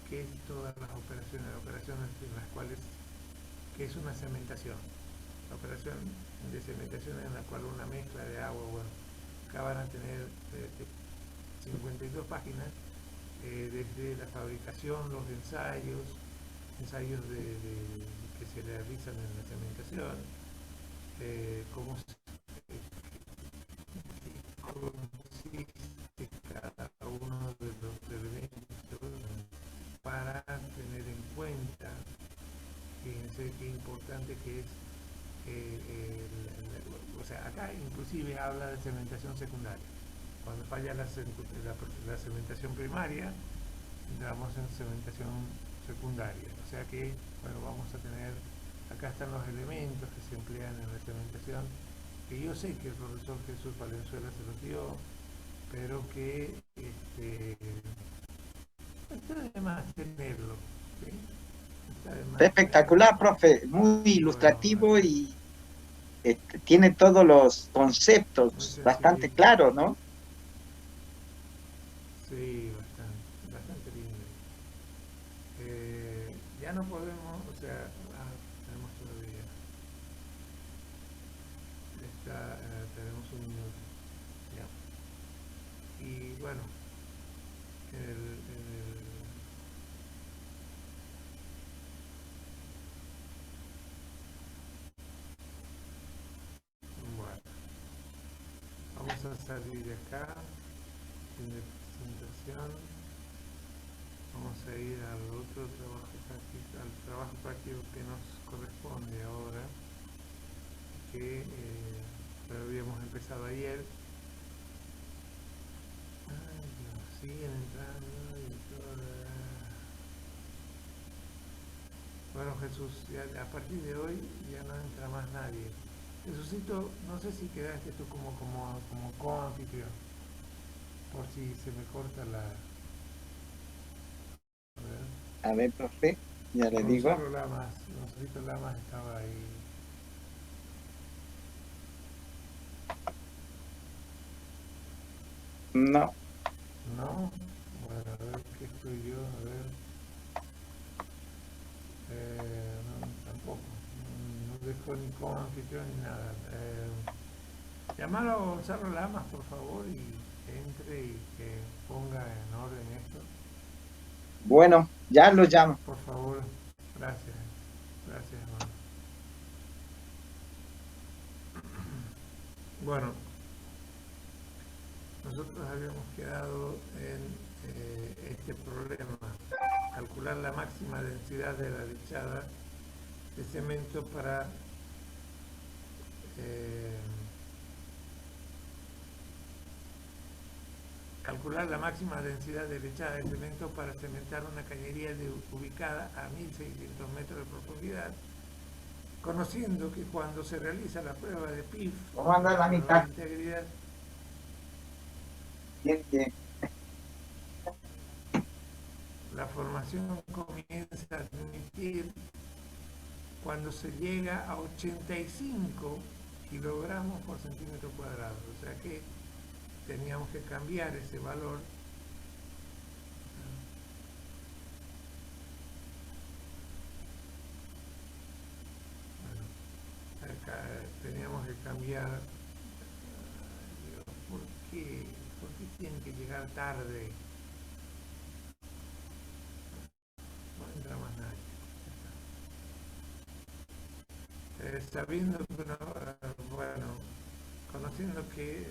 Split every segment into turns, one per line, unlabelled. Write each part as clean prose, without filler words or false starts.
qué es todas las operaciones en las cuales, que es una cementación. La operación de cementación en la cual una mezcla de agua, bueno, acá van a tener 52 páginas, desde la fabricación, los ensayos que se realizan en la cementación, cómo consiste cada uno de los elementos para tener en cuenta, fíjense qué importante que es, o sea, acá inclusive habla de cementación secundaria. Cuando falla la cementación primaria, entramos en cementación secundaria. O sea que, bueno, vamos a tener, acá están los elementos que se emplean en la cementación, que yo sé que el profesor Jesús Valenzuela se los dio, pero que está de más tenerlo, ¿sí? Está de más tenerlo.
Espectacular, profe, muy
Y bueno,
ilustrativo y tiene todos los
muy
conceptos bastante
sencillito.
claros, ¿no?
Sí, bastante lindo. Ya no podemos, o sea, tenemos todavía, tenemos un minuto. Ya. Y bueno, bueno, vamos a salir de acá, fin de presentación. Vamos a ir al otro trabajo práctico, al trabajo práctico que nos corresponde ahora, que lo habíamos empezado ayer. Ay, Dios, siguen entrando y todo. Bueno, Jesús, ya, a partir de hoy ya no entra más nadie. Jesucito, no sé si quedaste tú como co-anfitrión, por si se me corta la... A ver.
A ver, profe, ya le digo.
Gonzalo Lamas estaba ahí.
No,
¿No? Bueno, a ver qué estoy yo, a ver. No, tampoco. No dejó ni como anfitrión ni nada. Llamar a Gonzalo Lamas, por favor, y que entre y que ponga en orden esto.
bueno, ya lo llamo.
Por favor, gracias. Gracias, hermano. Bueno, nosotros habíamos quedado en este problema, calcular la máxima densidad de la lechada de cemento para eh, calcular la máxima densidad de lechada de cemento para cementar una cañería ubicada a 1600 metros de profundidad, conociendo que cuando se realiza la prueba de PIF,
¿Cómo anda la
prueba de
mitad?
integridad,
Bien, bien.
la formación comienza a admitir cuando se llega a 85 kilogramos por centímetro cuadrado. O sea que teníamos que cambiar ese valor. Bueno, acá teníamos que cambiar. ¿Por qué? ¿Por qué tienen que llegar tarde? No entra más nadie. Sabiendo que bueno, conociendo que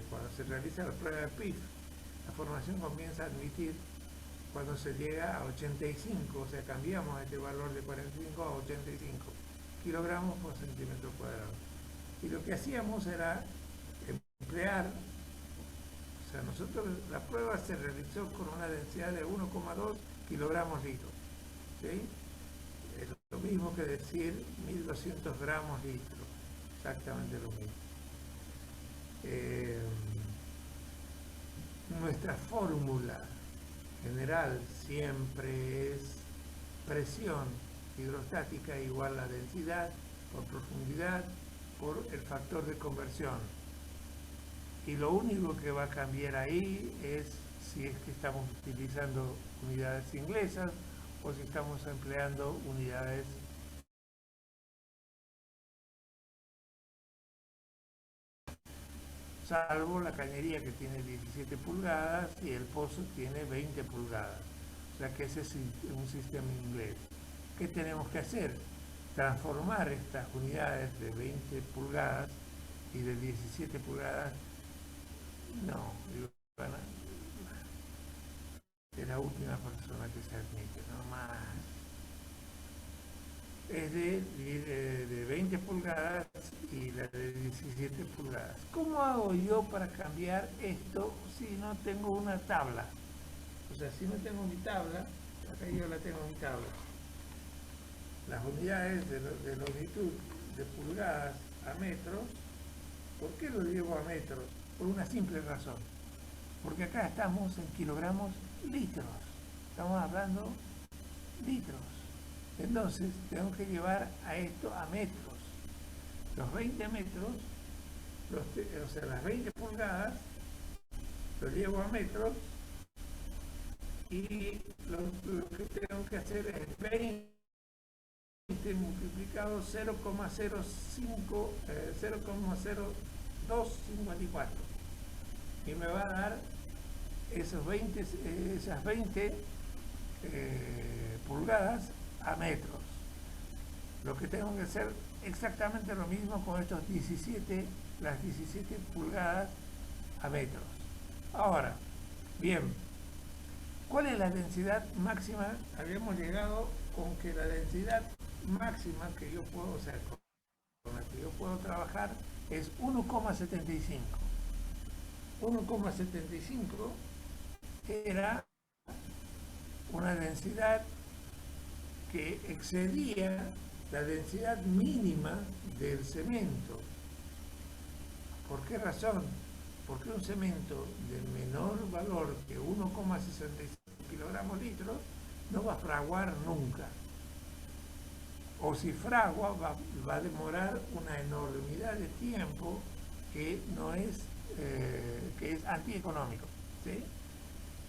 cuando se realiza la prueba de PIF, la formación comienza a admitir cuando se llega a 85, o sea, cambiamos este valor de 45 a 85 kilogramos por centímetro cuadrado. Y lo que hacíamos era emplear, o sea, nosotros la prueba se realizó con una densidad de 1,2 kilogramos litro, ¿sí? Es lo mismo que decir 1200 gramos litro, exactamente lo mismo. Nuestra fórmula general siempre es presión hidrostática igual a densidad por profundidad por el factor de conversión. Y lo único que va a cambiar ahí es si es que estamos utilizando unidades inglesas o si estamos empleando unidades salvo la cañería que tiene 17 pulgadas y el pozo tiene 20 pulgadas. O sea que ese es un sistema inglés. ¿Qué tenemos que hacer? Transformar estas unidades de 20 pulgadas y de 17 pulgadas. No, es la última persona que se admite, no más. Es de 20 pulgadas y la de 17 pulgadas. ¿Cómo hago yo para cambiar esto si no tengo una tabla? O sea, si no tengo mi tabla, acá yo la tengo mi tabla. Las unidades de longitud de pulgadas a metros, ¿por qué lo llevo a metros? Por una simple razón. Porque acá estamos en kilogramos litros. Estamos hablando litros. Entonces, tengo que llevar a esto a metros. Los 20 metros, o sea, las 20 pulgadas, lo llevo a metros y lo que tengo que hacer es 20 multiplicado 0,0254 y me va a dar esas 20 pulgadas a metros. Lo que tengo que hacer exactamente lo mismo con estos las 17 pulgadas a metros. Ahora, bien, ¿cuál es la densidad máxima? Habíamos llegado con que la densidad máxima que yo puedo, o sea, con la que yo puedo trabajar es 1,75. 1,75 era una densidad que excedía la densidad mínima del cemento. ¿Por qué razón? Porque un cemento de menor valor que 1,65 kilogramos litros no va a fraguar nunca. O si fragua va a demorar una enormidad de tiempo que no es, que es antieconómico, ¿sí?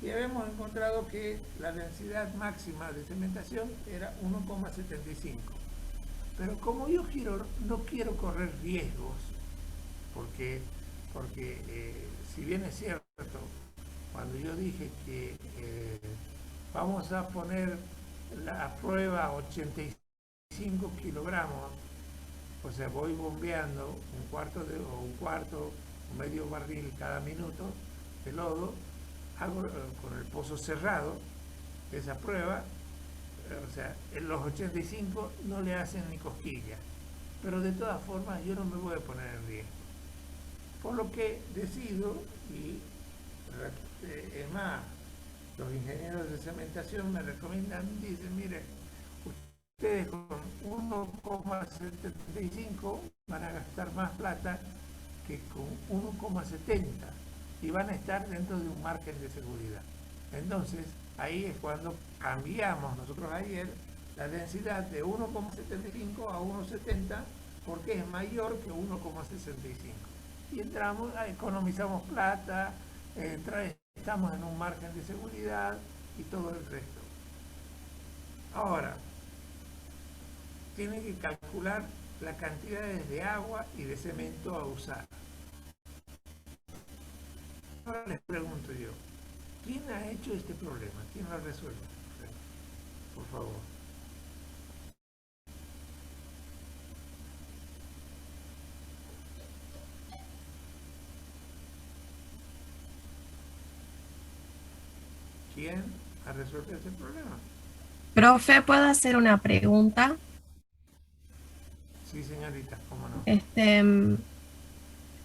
Y habíamos encontrado que la densidad máxima de cementación era 1,75. Pero como yo no quiero correr riesgos, porque si bien es cierto, cuando yo dije que vamos a poner la prueba 85 kilogramos, o sea, voy bombeando un medio barril cada minuto de lodo, hago con el pozo cerrado esa prueba, o sea, en los 85 no le hacen ni cosquilla, pero de todas formas yo no me voy a poner en riesgo. Por lo que decido, y es más, los ingenieros de cementación me recomiendan, dicen, mire, ustedes con 1,75 van a gastar más plata que con 1,70 y van a estar dentro de un margen de seguridad. Entonces, ahí es cuando cambiamos nosotros ayer la densidad de 1,75 a 1,70 porque es mayor que 1,65. Y entramos, economizamos plata, estamos en un margen de seguridad y todo el resto. Ahora, tienen que calcular las cantidades de agua y de cemento a usar. Ahora les pregunto yo, ¿quién ha hecho este problema? ¿Quién lo ha resuelto? Por favor. ¿Quién ha resuelto este problema?
Profe, ¿puedo hacer una pregunta?
Sí, señorita, cómo no.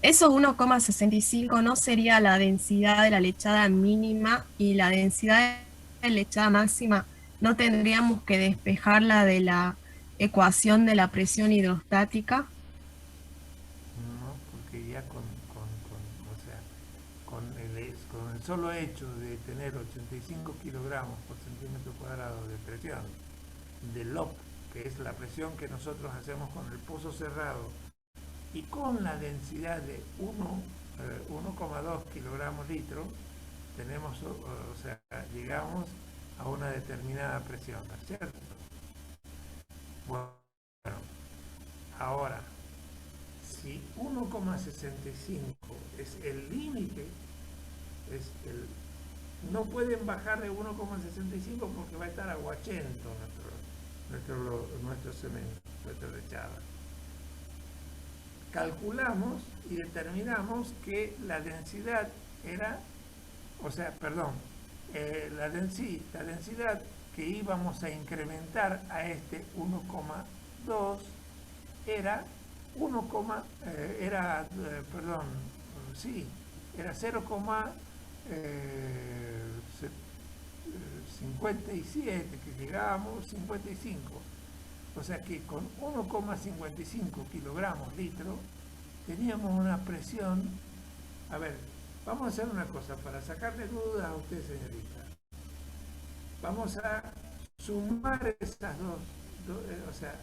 Esos 1,65 no sería la densidad de la lechada mínima y la densidad de lechada máxima. ¿No tendríamos que despejarla de la ecuación de la presión hidrostática?
No, porque ya con el solo hecho de tener 85 kilogramos por centímetro cuadrado de presión, de LOP, que es la presión que nosotros hacemos con el pozo cerrado, y con la densidad de 1,2 kilogramos litro, tenemos, o sea, llegamos a una determinada presión, ¿no es cierto? Bueno, ahora, si 1,65 es el límite, no pueden bajar de 1,65 porque va a estar aguachento nuestro cemento, nuestra lechada. Calculamos y determinamos que la densidad era, o sea, perdón, la densidad que íbamos a incrementar a este 1,2 era 0,57 que llegábamos, 55. O sea que con 1,55 kilogramos litro teníamos una presión. A ver, vamos a hacer una cosa para sacarle dudas a usted, señorita. Vamos a sumar esas dos, o sea,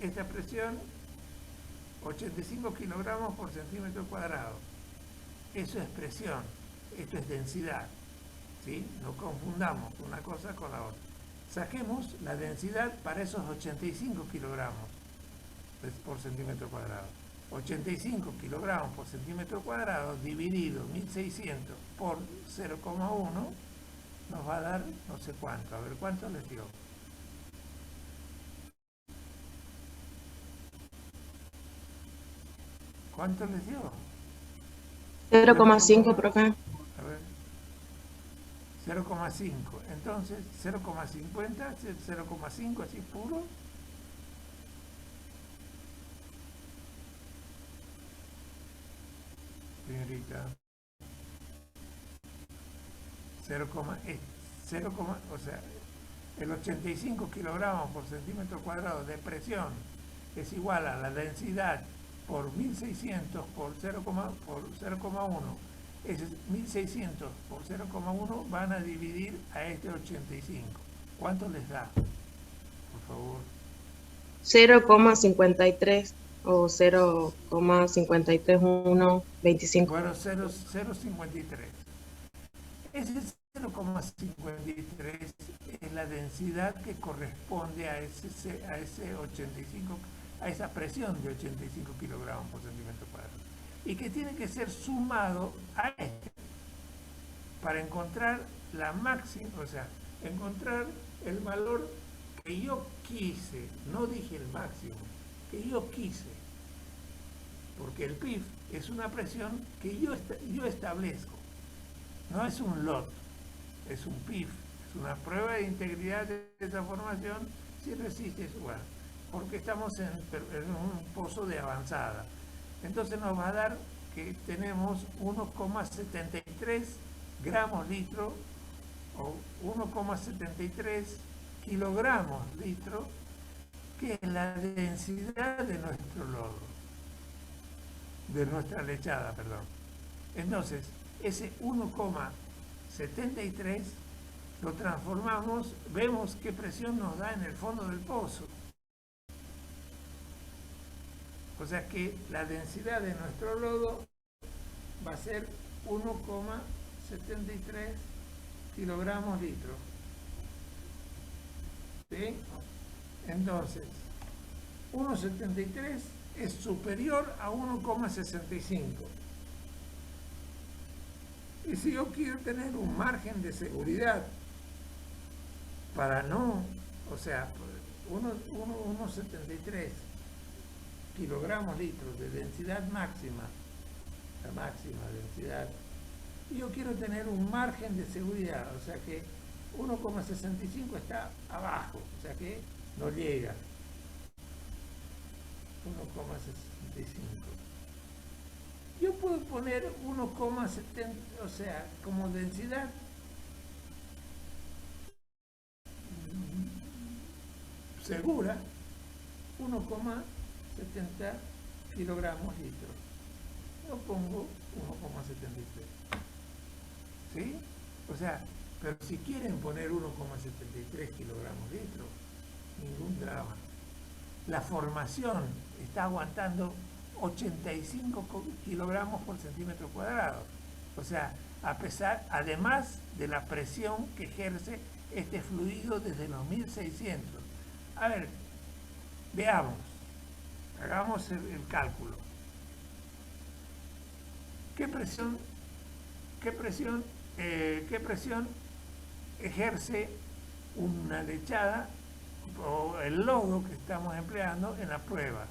esta presión, 85 kilogramos por centímetro cuadrado. Eso es presión, esto es densidad, ¿sí? No confundamos una cosa con la otra. Saquemos la densidad para esos 85 kilogramos por centímetro cuadrado. 85 kilogramos por centímetro cuadrado dividido 1600 por 0,1 nos va a dar no sé cuánto. A ver, ¿cuánto les dio? ¿Cuánto les dio?
0,5, profe.
A ver. 0,5. Entonces, 0,50, 0,5 así puro. Señorita. 0, o sea, el 85 kilogramos por centímetro cuadrado de presión es igual a la densidad por 1600 por 0,1. Ese 1600 por 0,1 van a dividir a este 85. ¿Cuánto les da? Por favor.
0,53 o 0,53125.
Bueno, 0,53. Ese 0,53 es la densidad que corresponde a ese 85, a esa presión de 85 kilogramos por centímetro cuadrado. Y que tiene que ser sumado a este para encontrar la máxima, o sea, encontrar el valor que yo quise, no dije el máximo, que yo quise, porque el PIF es una presión que yo establezco, no es un lot, es un PIF, es una prueba de integridad de esa formación si resiste su gas, porque estamos en un pozo de avanzada. Entonces nos va a dar que tenemos 1,73 gramos litro o 1,73 kilogramos litro, que es la densidad de nuestro lodo, de nuestra lechada, perdón. Entonces, ese 1,73 lo transformamos, vemos qué presión nos da en el fondo del pozo. O sea que la densidad de nuestro lodo va a ser 1,73 kilogramos litro. ¿Sí? Entonces, 1,73 es superior a 1,65. Y si yo quiero tener un margen de seguridad para no, o sea, 1,73 kilogramos litros de densidad máxima, la máxima densidad, y yo quiero tener un margen de seguridad, o sea que 1,65 está abajo, o sea que no llega. 1,65. Yo puedo poner 1,70, o sea, como densidad segura, 1,70 kilogramos litro. Yo pongo 1,73. ¿Sí? O sea, pero si quieren poner 1,73 kilogramos litro, ningún drama. La formación está aguantando 85 kilogramos por centímetro cuadrado. O sea, además de la presión que ejerce este fluido desde los 1600. A ver, veamos, hagamos el cálculo. ¿Qué presión ejerce una lechada o el lodo que estamos empleando en la prueba?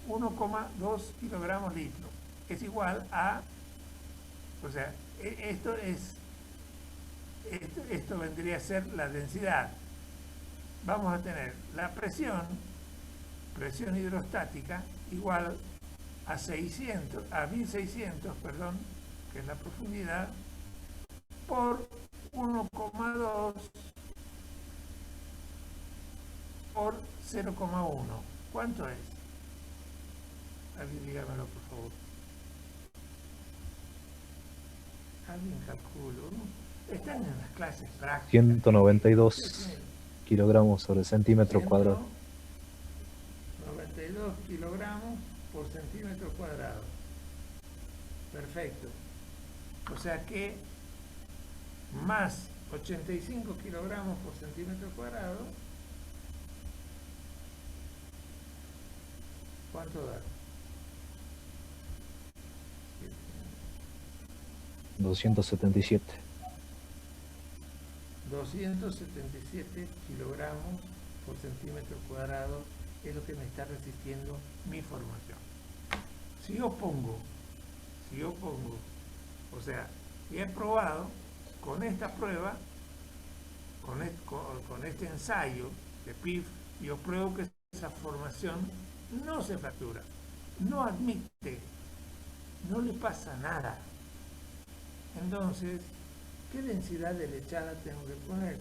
1,2 kilogramos litro. Es igual a, o sea, esto vendría a ser la densidad. Vamos a tener la presión hidrostática igual a 1600, perdón, que es la profundidad, por 1,2 por 0,1. ¿Cuánto es? Alguien dígamelo, por favor. Alguien calculo. Están en las clases prácticas.
192 kilogramos sobre centímetro cuadrado.
92 kilogramos por centímetro cuadrado. Perfecto. O sea que más 85 kilogramos por centímetro cuadrado, ¿cuánto da?
277.
277 kilogramos por centímetro cuadrado es lo que me está resistiendo mi formación. Si yo pongo, o sea, he probado con esta prueba, con este ensayo de PIF, yo pruebo que esa formación no se fractura, no admite, no le pasa nada. Entonces, ¿qué densidad de lechada tengo que poner?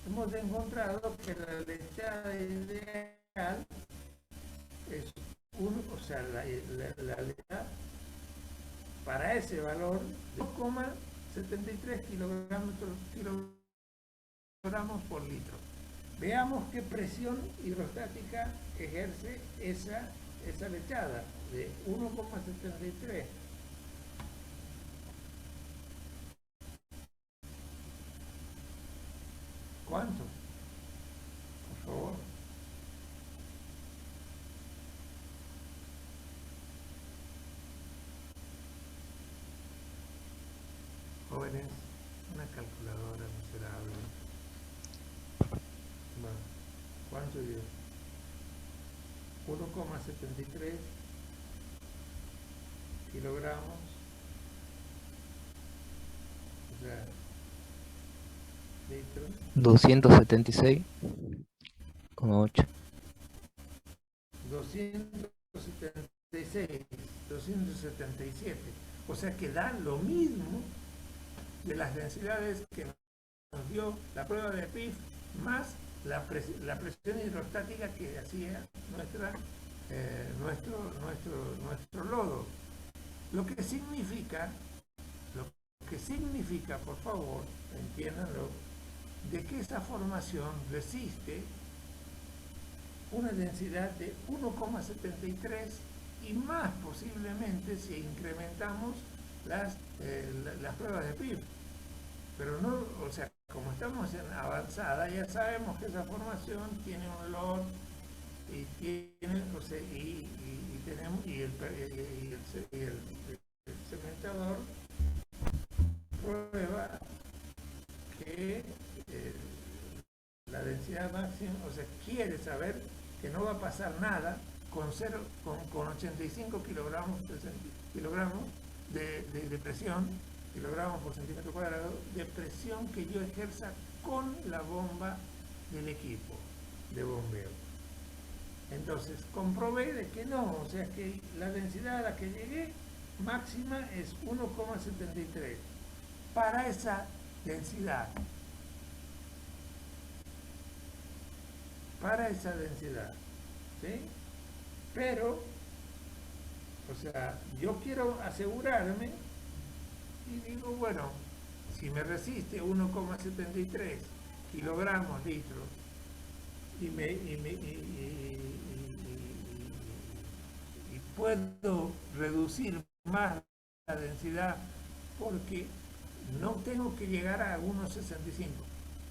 Hemos encontrado que la lechada ideal es o sea, la lechada para ese valor de 2,73 kilogramos por litro. Veamos qué presión hidrostática ejerce esa lechada de 1,73. ¿Cuánto? Por favor. Jóvenes, una calculadora miserable. Bueno, ¿cuánto dio? 1,73 kilogramos. O sea, litros.
276,8.
276, 277. O sea que da lo mismo de las densidades que nos dio la prueba de PIF más la presión hidrostática que hacía nuestro lodo. Lo que significa, por favor, entiéndanlo, de que esa formación resiste una densidad de 1,73 y más posiblemente si incrementamos las pruebas de PIF. Pero no, o sea, como estamos en avanzada, ya sabemos que esa formación tiene un load y tiene, o sea, y tenemos el cementador prueba que la densidad máxima, o sea, quiere saber que no va a pasar nada con 85 kilogramos de presión, kilogramos por centímetro cuadrado, de presión que yo ejerza con la bomba del equipo de bombeo. Entonces, comprobé de que no, o sea, que la densidad a la que llegué máxima es 1,73 para esa densidad. ¿Sí? Pero, o sea, yo quiero asegurarme y digo, bueno, si me resiste 1,73 kilogramos litros y puedo reducir más la densidad porque no tengo que llegar a 1,65,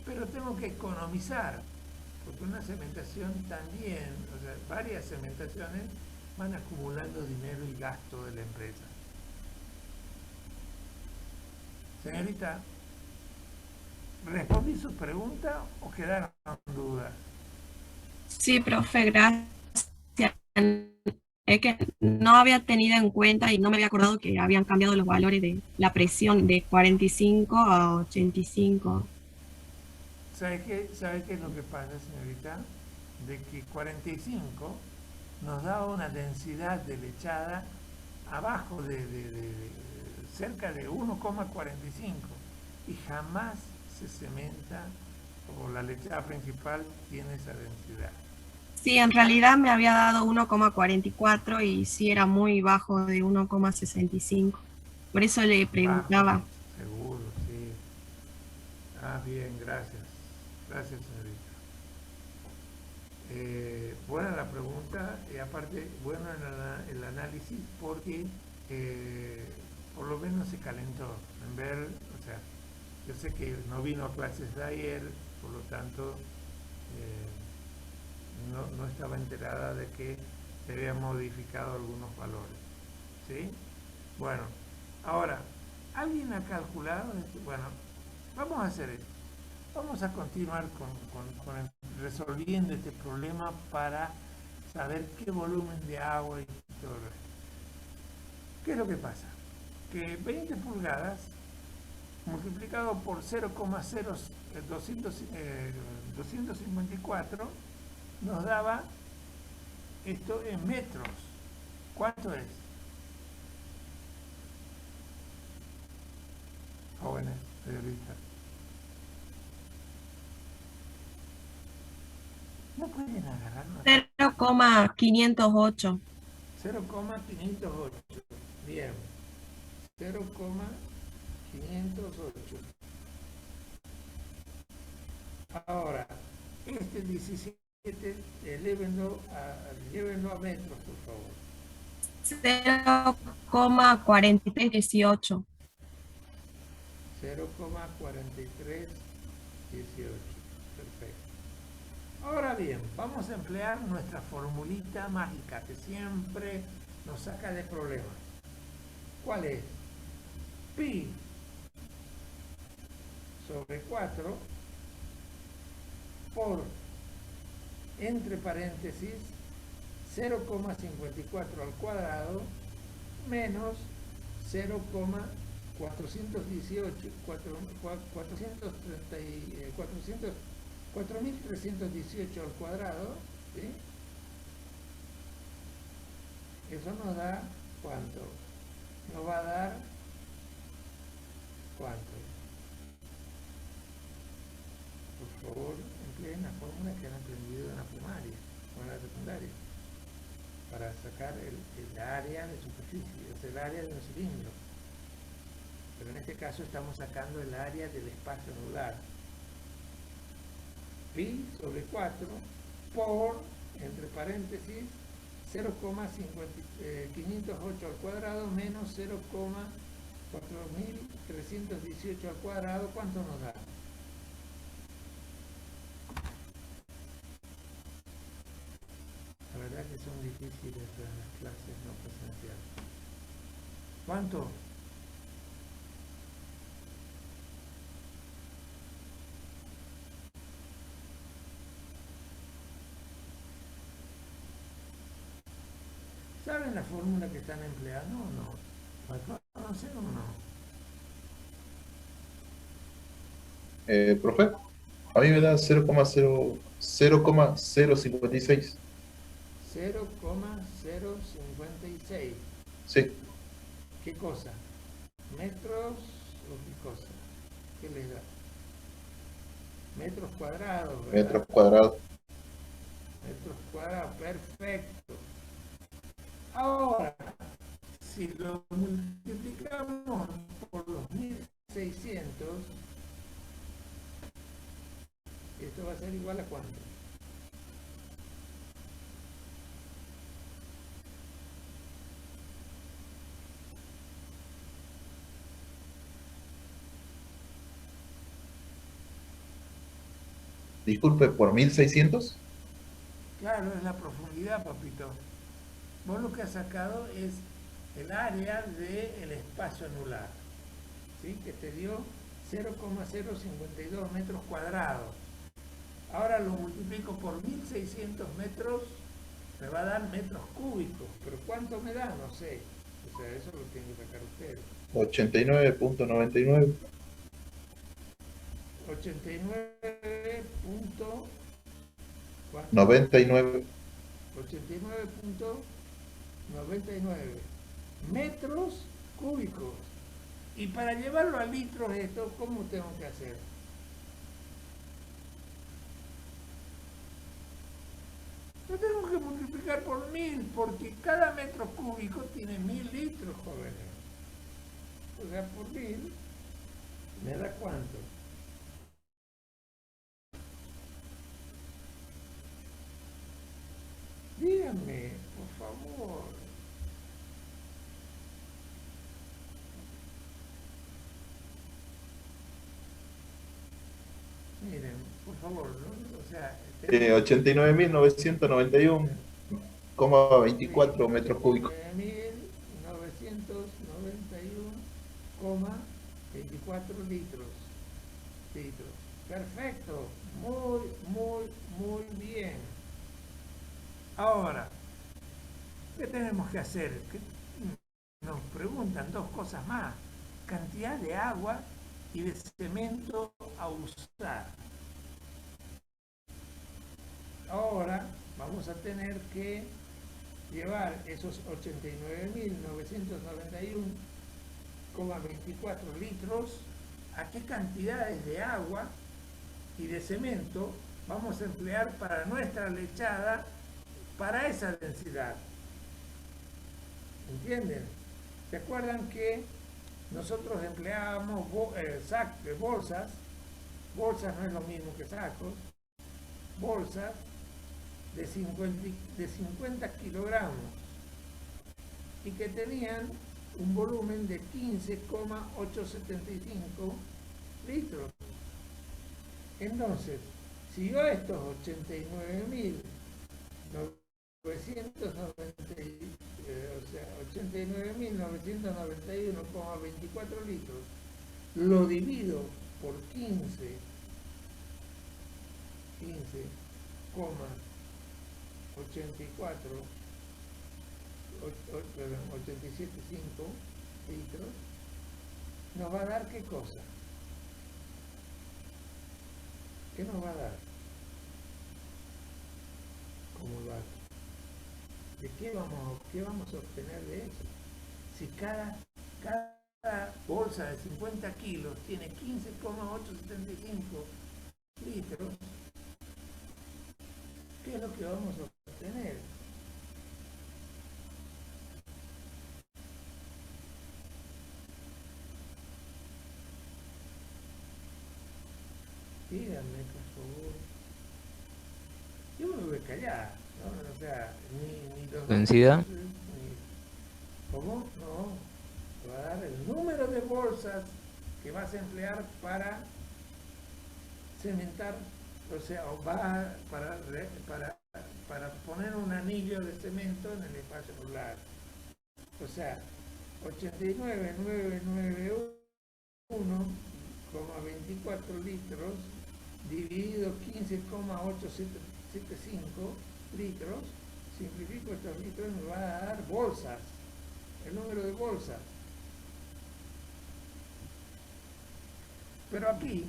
pero tengo que economizar, porque una cementación también, o sea, varias cementaciones van acumulando dinero y gasto de la empresa. Señorita, ¿respondí su pregunta o quedaron dudas?
Sí, profe, gracias. Es que no había tenido en cuenta y no me había acordado que habían cambiado los valores de la presión de 45 a 85.
¿Sabe qué es lo que pasa, señorita? De que 45 nos da una densidad de lechada abajo cerca de 1,45 y jamás se cementa o la lechada principal tiene esa densidad.
Sí, en realidad me había dado 1,44 y sí era muy bajo de 1,65. Por eso le preguntaba.
Bajo, seguro, sí. Ah, bien, gracias. Gracias, señorita. Buena la pregunta y aparte, bueno el análisis porque por lo menos se calentó en ver, o sea, yo sé que no vino a clases de ayer, por lo tanto no estaba enterada de que se habían modificado algunos valores. ¿Sí? Bueno, ahora, ¿alguien ha calculado esto? Bueno, vamos a hacer esto. Vamos a continuar resolviendo este problema para saber qué volumen de agua y todo lo resto. ¿Qué es lo que pasa? Que 20 pulgadas multiplicado por 0,254 nos daba esto en metros. ¿Cuánto es? Jóvenes, periodistas. No pueden agarrarnos.
0,508.
0,508. Bien. 0,508. Ahora, este 17, llévenlo a metros, por favor.
0,4318.
0,4318. Perfecto. Ahora bien, vamos a emplear nuestra formulita mágica que siempre nos saca de problemas. ¿Cuál es? Pi sobre 4 por, entre paréntesis, 0,54 al cuadrado menos 4.318 al cuadrado, ¿sí? Eso nos da ¿cuánto? Nos va a dar ¿cuánto? Por favor, empleen la fórmula que han aprendido en la primaria o en la secundaria para sacar el área de superficie, es el área de un cilindro. Pero en este caso estamos sacando el área del espacio anular. Pi sobre 4 por, entre paréntesis, 0,508 al cuadrado menos 0,4318 al cuadrado. ¿Cuánto nos da? La verdad que son difíciles las clases no presenciales. ¿Cuánto? ¿Saben la fórmula que están empleando o no? ¿La conocen o no?
Profe, a mí me da 0,056.
0,056.
Sí,
¿Qué cosa? ¿Metros o qué cosa? ¿Qué les da? Metros cuadrados, ¿verdad?
metros cuadrados.
Metros cuadrados, perfecto. Ahora, si lo multiplicamos por los 1600, esto va a ser igual a ¿cuánto?
Disculpe, ¿por 1600?
Claro, es la profundidad, papito. Vos lo que has sacado es el área del espacio anular, ¿sí? Que te dio 0,052 metros cuadrados. Ahora lo multiplico por 1600 metros, me va a dar metros cúbicos. ¿Pero cuánto me da? No sé. O sea, eso lo tienen que sacar ustedes.
89.99.
89. ¿Cuánto?
99.
89.99 metros cúbicos. Y para llevarlo a litros esto, ¿cómo tengo que hacer? Lo tengo que multiplicar por 1000, porque cada metro cúbico tiene 1000 litros, jóvenes. O sea, por 1000, ¿me da cuánto? Díganme, por favor. Miren, por favor, ¿no? O sea,
89.991,24 metros cúbicos.
991,24 litros. Perfecto, muy bien. Ahora, ¿qué tenemos que hacer? Nos preguntan dos cosas más: cantidad de agua y de cemento a usar. Ahora vamos a tener que llevar esos 89.991,24 litros. ¿A qué cantidades de agua y de cemento vamos a emplear para nuestra lechada, para esa densidad? ¿Entienden? ¿Se acuerdan que nosotros empleábamos bolsas? Bolsas no es lo mismo que sacos. Bolsas de 50 kilogramos y que tenían un volumen de 15,875 litros. Entonces, si yo estos 89.991,24 litros lo divido por 87,5 litros, nos va a dar ¿qué cosa? ¿Qué nos va a dar? Como dato. ¿De qué vamos a obtener de eso? Si cada bolsa de 50 kilos tiene 15,875 litros, ¿qué es lo que vamos a obtener? Díganme, por favor. Yo me voy a callar, ¿no? O sea, ni los...
¿Densidad?
¿Cómo? No. Te va a dar el número de bolsas que vas a emplear para cementar, o sea, para poner un anillo de cemento en el espacio anular. O sea, 89.991,24 litros dividido 15,875 litros, simplifico estos litros, me va a dar bolsas, el número de bolsas. Pero aquí,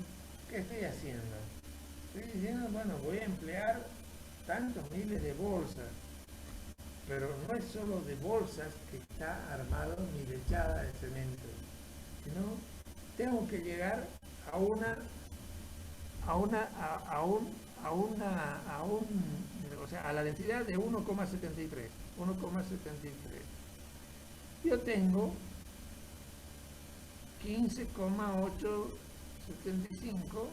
¿qué estoy haciendo? Estoy diciendo, bueno, voy a emplear tantos miles de bolsas, pero no es solo de bolsas que está armado mi lechada de cemento, sino tengo que llegar a la densidad de 1,73. Yo tengo 15,875.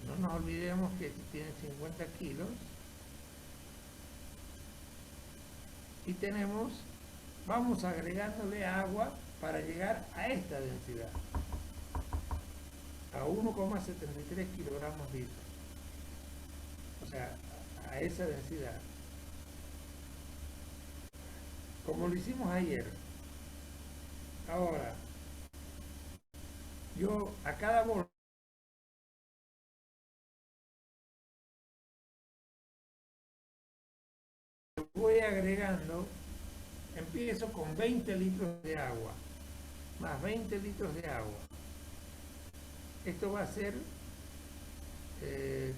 No nos olvidemos que tiene 50 kilos. Y vamos agregándole agua para llegar a esta densidad. a 1,73 kilogramos litro. O sea, a esa densidad. Como lo hicimos ayer. Ahora, yo a cada bolsa voy agregando, empiezo con 20 litros de agua, más 20 litros de agua. Esto va a ser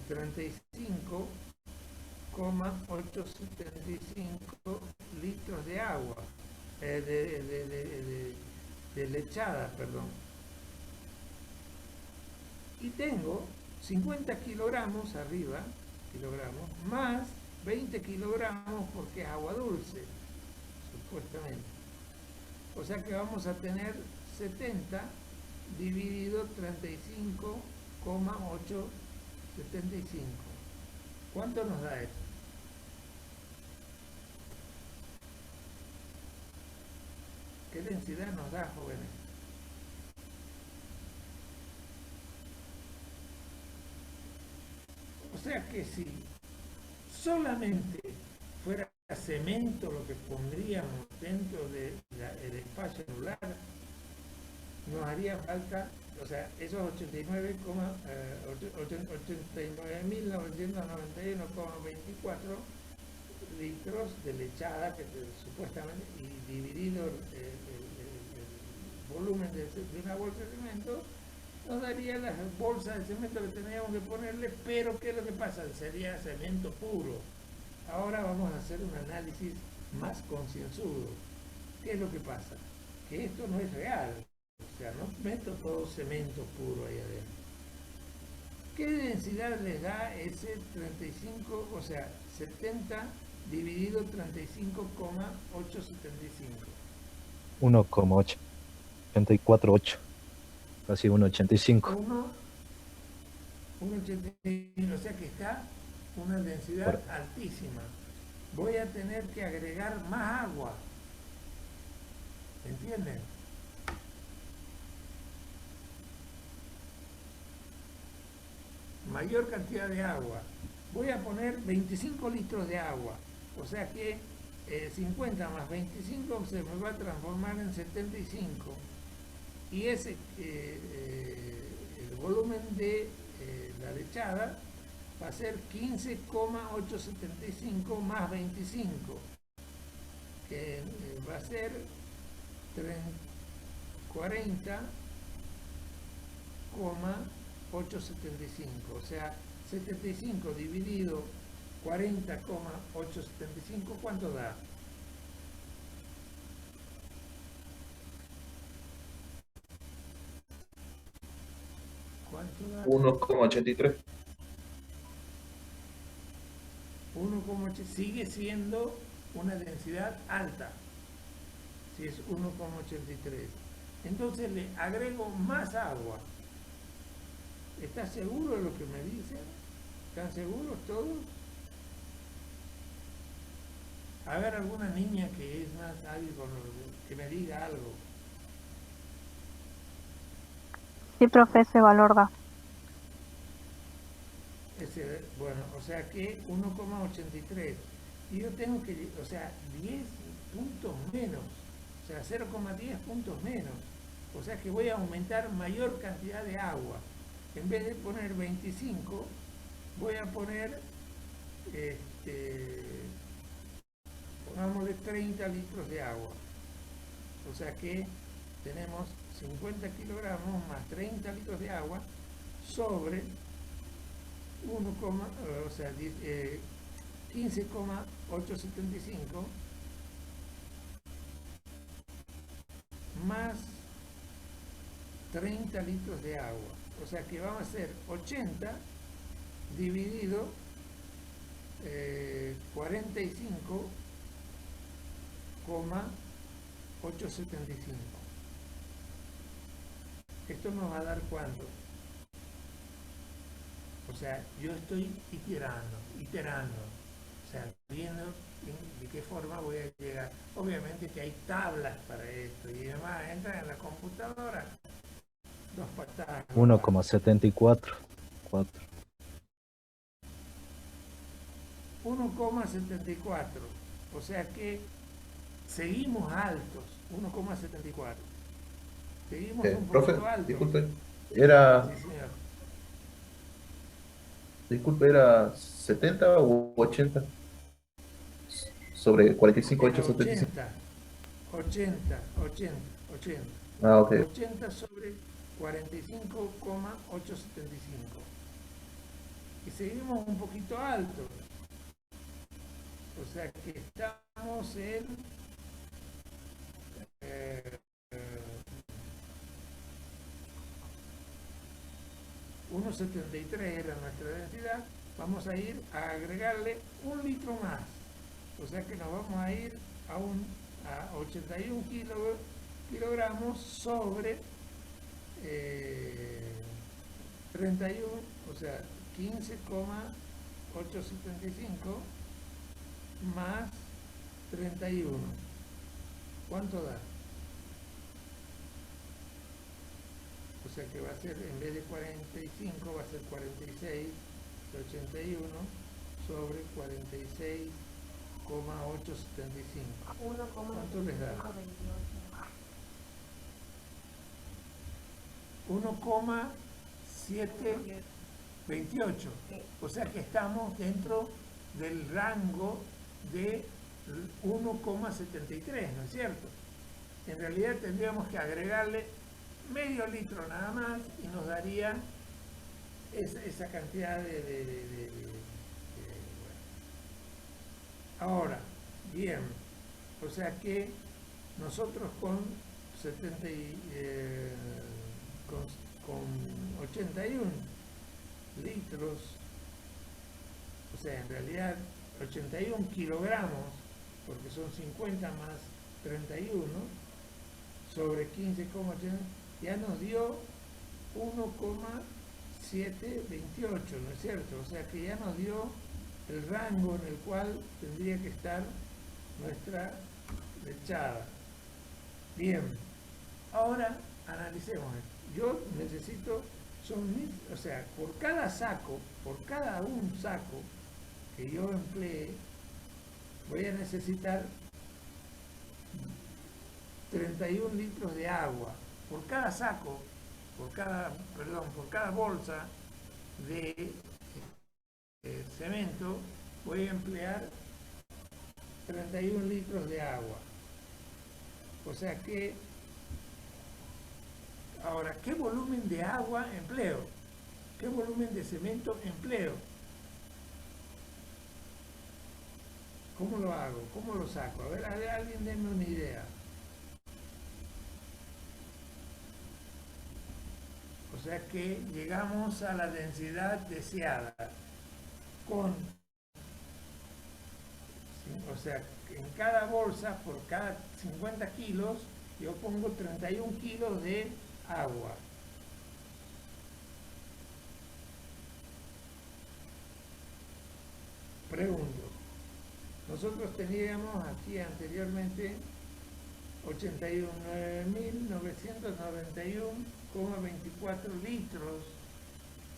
35,875 litros de agua, de lechada, perdón. Y tengo 50 kilogramos arriba, más 20 kilogramos porque es agua dulce, supuestamente. O sea que vamos a tener 70 dividido 35,875. ¿Cuánto nos da esto? ¿Qué densidad nos da, jóvenes? O sea que si solamente fuera cemento lo que pondríamos dentro del espacio anular, nos haría falta, o sea, esos 89.991,24 litros de lechada, que supuestamente, y dividido el volumen de una bolsa de cemento, nos daría las bolsas de cemento que teníamos que ponerle, pero ¿qué es lo que pasa? Sería cemento puro. Ahora vamos a hacer un análisis más concienzudo. ¿Qué es lo que pasa? Que esto no es real. O sea, no meto todo cemento puro ahí adentro. ¿Qué densidad les da ese 35, o sea, 70 dividido 35,875?
1,848. Casi 1,85.
1,85, o sea que está una densidad altísima. Voy a tener que agregar más agua. ¿Entienden? Mayor cantidad de agua. Voy a poner 25 litros de agua. O sea que 50 más 25 se me va a transformar en 75. Y ese, el volumen de la lechada va a ser 15,875 más 25, que va a ser 40,875. O sea, 75 dividido 40,875, ¿cuánto da? ¿Cuánto da?
1,83.
1,8 sigue siendo una densidad alta, si es 1,83. Entonces le agrego más agua. ¿Estás seguro de lo que me dicen? ¿Están seguros todos? A ver, alguna niña que es más hábil con que me diga algo.
Sí, profe, se valorga.
Bueno, o sea que 1,83. Y yo tengo que, o sea, 10 puntos menos. O sea, 0,10 puntos menos. O sea que voy a aumentar mayor cantidad de agua. En vez de poner 25, voy a poner, pongámosle 30 litros de agua. O sea que tenemos 50 kilogramos más 30 litros de agua sobre 15,875 más 30 litros de agua. O sea que vamos a hacer 80 dividido 45,875. Esto nos va a dar ¿cuánto? O sea, yo estoy iterando, o sea, viendo de qué forma voy a llegar. Obviamente que hay tablas para esto y además entran en la computadora Dos patadas.
1,74. 4.
1,74. O sea que seguimos altos. 1,74. Seguimos un
Profe,
poquito altos.
disculpe.
Sí, señor.
¿Era 70 u 80? Sobre 45,
Era
875.
80.
Ah, ok.
80 sobre 45,875. Y seguimos un poquito altos. O sea que estamos en 1,73 era nuestra densidad. Vamos a ir a agregarle un litro más. O sea que nos vamos a ir a 81 kilogramos sobre 31, o sea, 15,875 más 31. ¿Cuánto da? O sea que va a ser, en vez de 45, va a ser 46 de 81 sobre 46,875. ¿Cuánto les da? 1,728. O sea que estamos dentro del rango de 1,73, ¿no es cierto? En realidad tendríamos que agregarle medio litro nada más y nos daría esa cantidad de bueno. Ahora, bien, o sea que nosotros con 81 litros, o sea, en realidad 81 kilogramos, porque son 50 más 31, sobre 15,80, ya nos dio 1,728, ¿no es cierto? O sea que ya nos dio el rango en el cual tendría que estar nuestra lechada. Bien, ahora analicemos esto. Yo necesito, o sea, por cada un saco que yo emplee, voy a necesitar 31 litros de agua. Por cada saco, por cada bolsa de cemento, voy a emplear 31 litros de agua. O sea que, ahora, ¿qué volumen de agua empleo? ¿Qué volumen de cemento empleo? ¿Cómo lo hago? ¿Cómo lo saco? A ver, alguien denme una idea. O sea que llegamos a la densidad deseada o sea, en cada bolsa, por cada 50 kilos, yo pongo 31 kilos de agua. Pregunto, nosotros teníamos aquí anteriormente 89.991,24 litros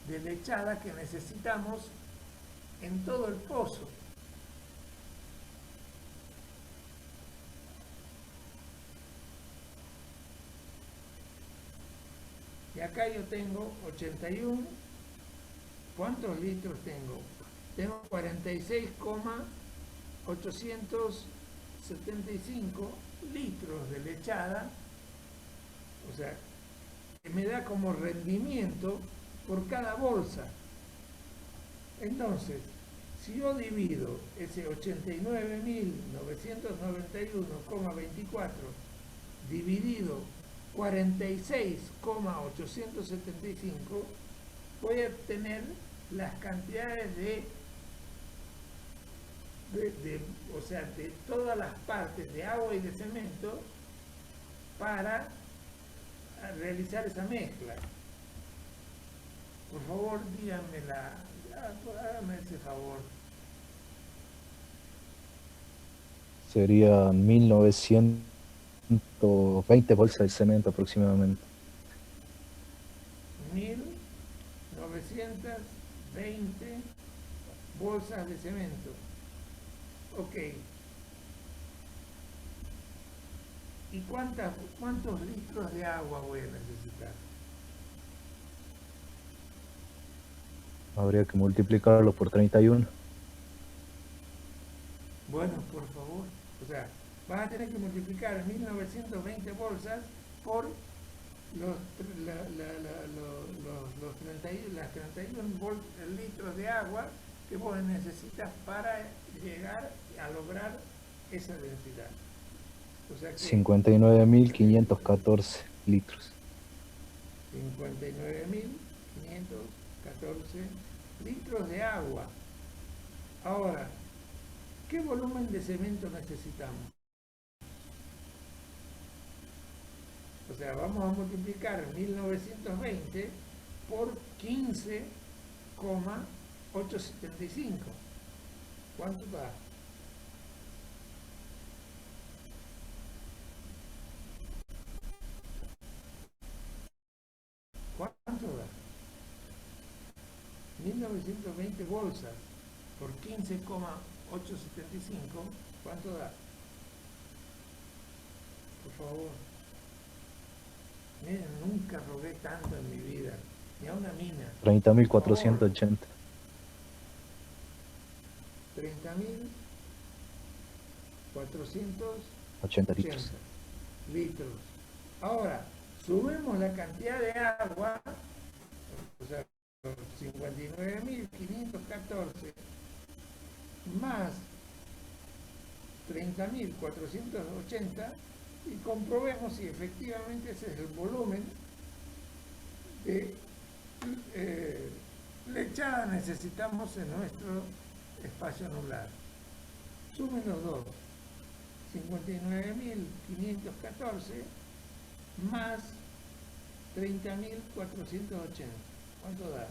de lechada que necesitamos en todo el pozo. Y acá yo tengo 81, ¿cuántos litros tengo? Tengo 46,875 litros de lechada, o sea, que me da como rendimiento por cada bolsa. Entonces, si yo divido ese 89.991,24 dividido 46,875, voy a obtener las cantidades o sea, de todas las partes de agua y de cemento para realizar esa mezcla. Por favor, díganmela, háganme ese favor.
Serían 1920 bolsas de cemento aproximadamente.
1920 bolsas de cemento. Ok. ¿Y cuántos litros de agua voy a necesitar?
Habría que multiplicarlo por 31.
Bueno, por favor. O sea, vas a tener que multiplicar 1920 bolsas por las 31 litros de agua que vos necesitas para llegar a lograr esa densidad. O sea que
59.514 litros.
59.514 litros de agua. Ahora, ¿qué volumen de cemento necesitamos? O sea, vamos a multiplicar 1920 por 15,875. ¿Cuánto da? ¿Cuánto da? 1920 bolsas por 15,875. ¿Cuánto da? Por favor. Miren, nunca rogué tanto en mi vida, ni a una mina.
30.480.
30.480
litros.
litros. Ahora, subimos la cantidad de agua, o sea, 59.514 más 30.480 y comprobemos si efectivamente ese es el volumen de lechada necesitamos en nuestro espacio anular. Sumen los dos. 59.514 más 30.480. ¿Cuánto da?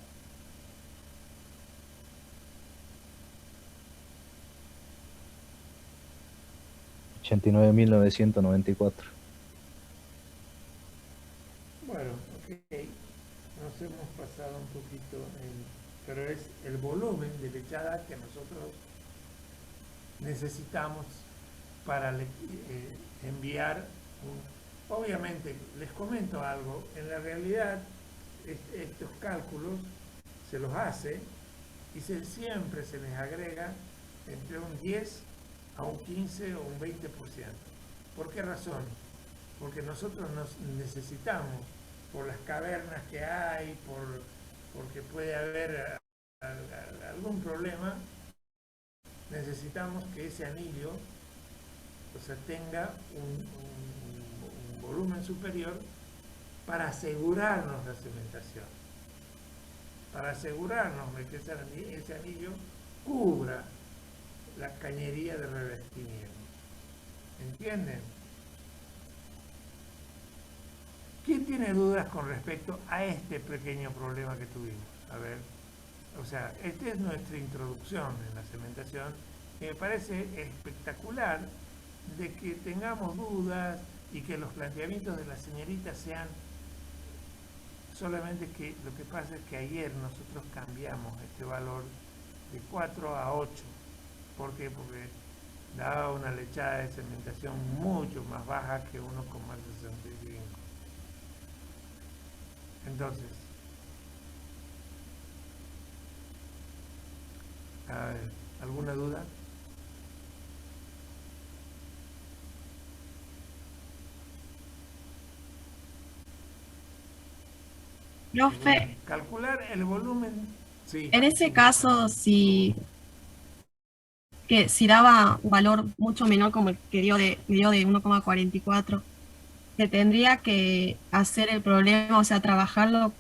$89.994.
Bueno, ok, nos hemos pasado un poquito, pero es el volumen de lechada que nosotros necesitamos para enviar obviamente, les comento algo, en la realidad estos cálculos se los hace y siempre se les agrega entre un 10 a un 15 o un 20%. ¿Por qué razón? Porque nosotros nos necesitamos, por las cavernas que hay, porque puede haber algún problema, necesitamos que ese anillo, o sea, tenga un volumen superior para asegurarnos la cementación, para asegurarnos de que ese anillo cubra la cañería de revestimiento. ¿Entienden? ¿Quién tiene dudas con respecto a este pequeño problema que tuvimos? A ver, o sea, esta es nuestra introducción en la cementación y me parece espectacular de que tengamos dudas y que los planteamientos de la señorita sean solamente que lo que pasa es que ayer nosotros cambiamos este valor de 4 a 8. ¿Por qué? Porque daba una lechada de cementación mucho más baja que 1,65. Entonces, a ver, ¿alguna duda?
Profe,
Calcular el volumen, sí.
en ese caso, si daba un valor mucho menor como el que dio de 1,44, se tendría que hacer el problema, o sea, trabajarlo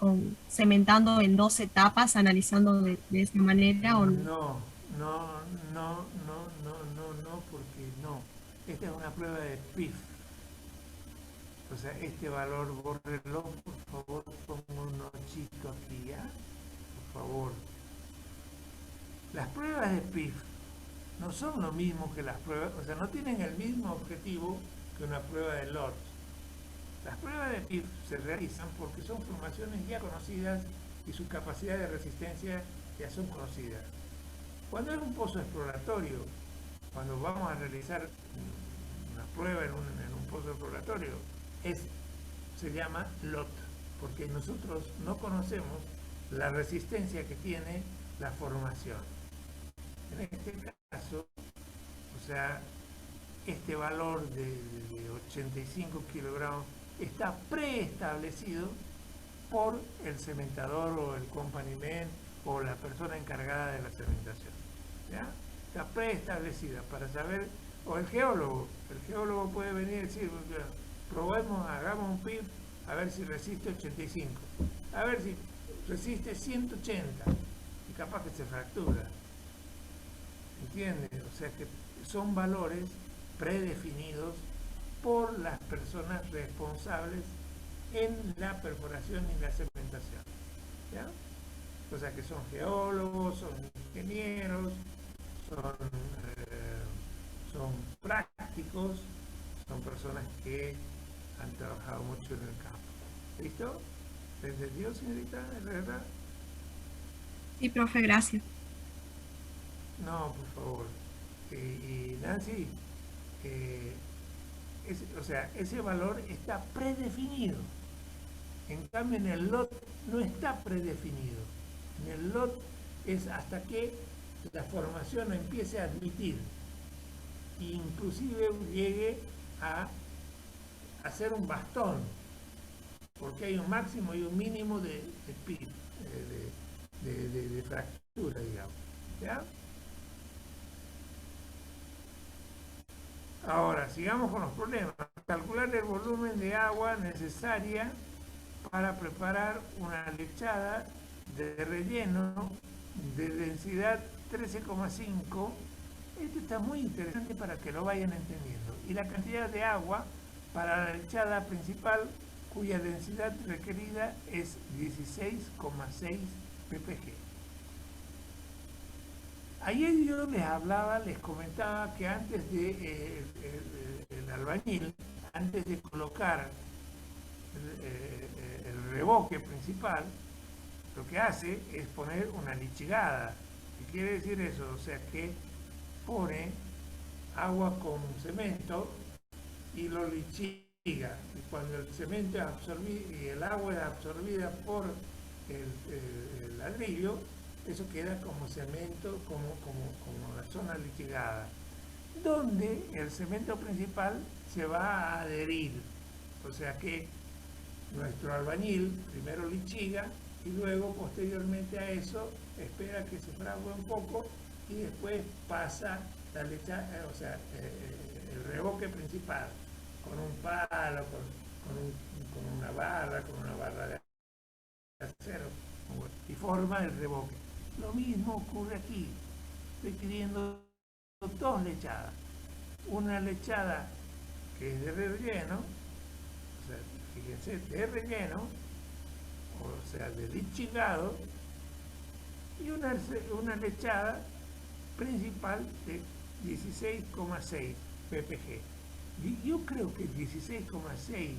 cementando en 2 etapas, analizando de esa manera, ¿o no?
No, porque no. Esta es una prueba de PIF. O sea, este valor, bórrelo, por favor, pongo un ochito aquí, ¿ya? Por favor. Las pruebas de PIF no son lo mismo que las pruebas, o sea, no tienen el mismo objetivo que una prueba de LOT. Las pruebas de PIF se realizan porque son formaciones ya conocidas y su capacidad de resistencia ya son conocidas. Cuando es un pozo exploratorio, cuando vamos a realizar una prueba en un pozo exploratorio, se llama LOT, porque nosotros no conocemos la resistencia que tiene la formación. En este caso, o sea, este valor de 85 kilogramos está preestablecido por el cementador o el company man o la persona encargada de la cementación. ¿Ya? Está preestablecida para saber, o el geólogo puede venir y decir, probemos, hagamos un PIB, a ver si resiste 85, a ver si resiste 180, y capaz que se fractura. ¿Entiendes? O sea que son valores predefinidos por las personas responsables en la perforación y la cementación. ¿Ya? O sea que son geólogos, son ingenieros, son prácticos, son personas que han trabajado mucho en el campo. ¿Listo? ¿Se entendió, señorita? ¿Es verdad?
Sí, profe, gracias.
No, por favor. Y Nancy, o sea, ese valor está predefinido. En cambio, en el LOT no está predefinido. En el LOT es hasta que la formación empiece a admitir, inclusive llegue a hacer un bastón, porque hay un máximo y un mínimo de PIB, de fractura, digamos. ¿Ya? Ahora, sigamos con los problemas. Calcular el volumen de agua necesaria para preparar una lechada de relleno de densidad 13,5. Esto está muy interesante para que lo vayan entendiendo. Y la cantidad de agua para la lechada principal, cuya densidad requerida es 16,6 ppg. Ayer yo les comentaba que antes de el albañil, antes de colocar el revoque principal, lo que hace es poner una lichigada. ¿Qué quiere decir eso? O sea que pone agua con cemento y lo lichiga. Y cuando el cemento es absorbido y el agua es absorbida por el ladrillo, eso queda como cemento, como la zona lichigada, donde el cemento principal se va a adherir. O sea que nuestro albañil primero lichiga y luego posteriormente a eso espera que se frague un poco y después pasa la lecha, o sea, el revoque principal con un palo, con una barra de acero y forma el revoque. Lo mismo ocurre aquí, requiriendo dos lechadas. Una lechada que es de relleno, o sea, fíjense, de relleno, o sea, de lichigado, y una lechada principal de 16,6 ppg. Yo creo que 16,6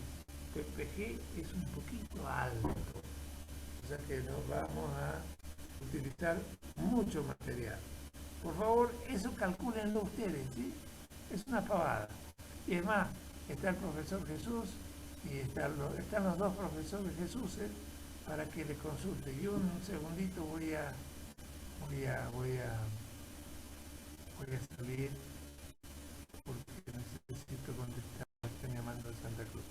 ppg es un poquito alto, o sea que nos vamos a utilizar mucho material. Por favor, eso calcúlenlo ustedes, ¿sí? Es una pavada. Y además, está el profesor Jesús y están los dos profesores Jesús para que le consulte. Yo un segundito voy a salir porque necesito contestar. Me están llamando de Santa Cruz.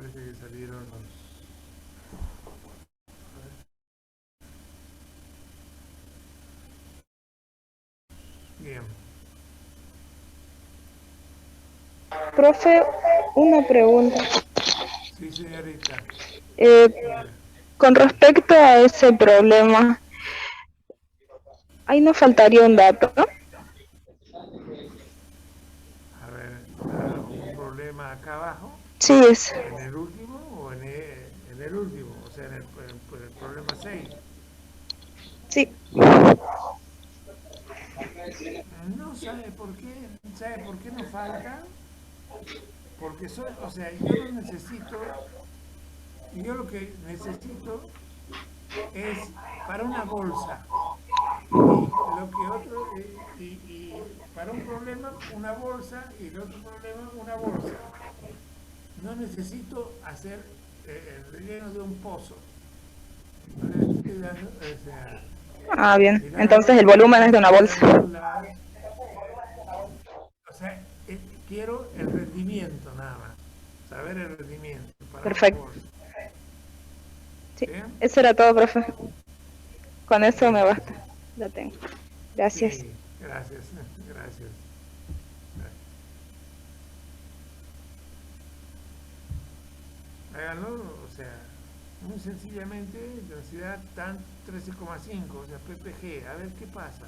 parece que salieron los... Bien.
Profe, una pregunta.
Sí, señorita.
Con respecto a ese problema, ahí nos faltaría un dato, ¿no?
A ver, un problema acá abajo,
Sí, es.
en el último o en el último, o sea, en el problema 6.
Sí.
No sabe por qué, ¿sabe por qué nos falta? Porque o sea, yo no necesito, yo lo que necesito es para una bolsa. Y lo que otro, y para un problema una bolsa y el otro problema una bolsa. No necesito hacer el relleno de un pozo. No le estoy dando, o sea,
Ah, bien. Entonces el volumen es de una bolsa.
O sea, quiero el rendimiento nada más. Saber el rendimiento. Para
Perfecto. Sí,
¿bien?
eso era todo, profe. Con eso me basta. Lo tengo. Gracias.
Sí, gracias, gracias. Háganlo, o sea, muy sencillamente, densidad tan 13,5, o sea, ppg, a ver qué pasa.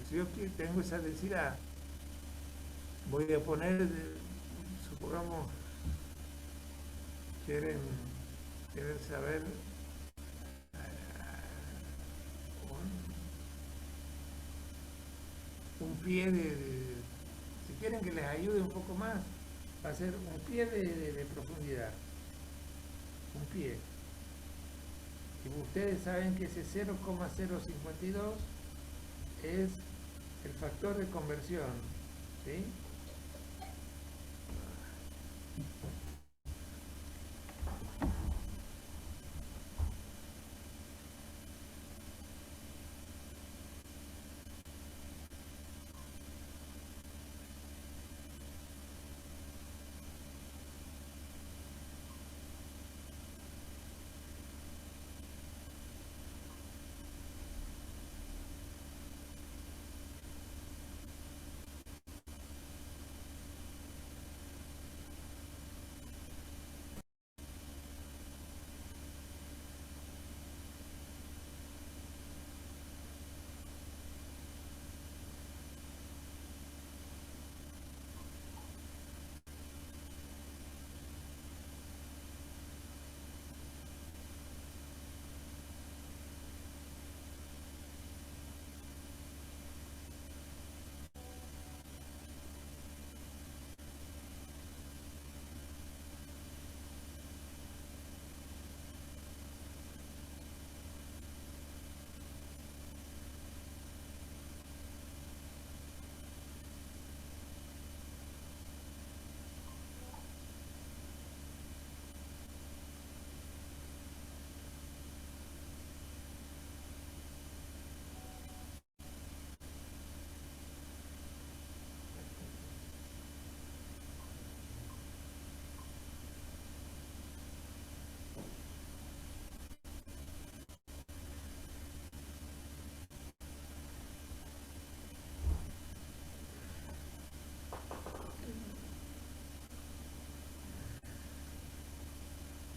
Si yo tengo esa densidad, voy a poner, supongamos, quieren saber un pie si quieren que les ayude un poco más, va a ser un pie de profundidad, un pie. Y ustedes saben que ese 0,052 es el factor de conversión, ¿sí?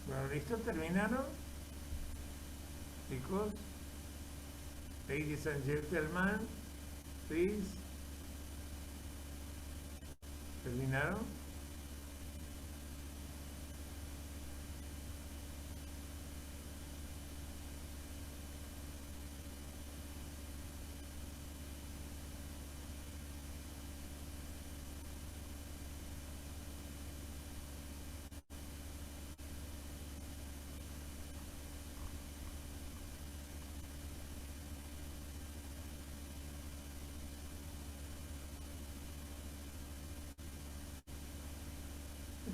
Bueno, ¿listo? ¿Terminaron? Chicos, ladies and gentlemen, please. ¿Terminaron?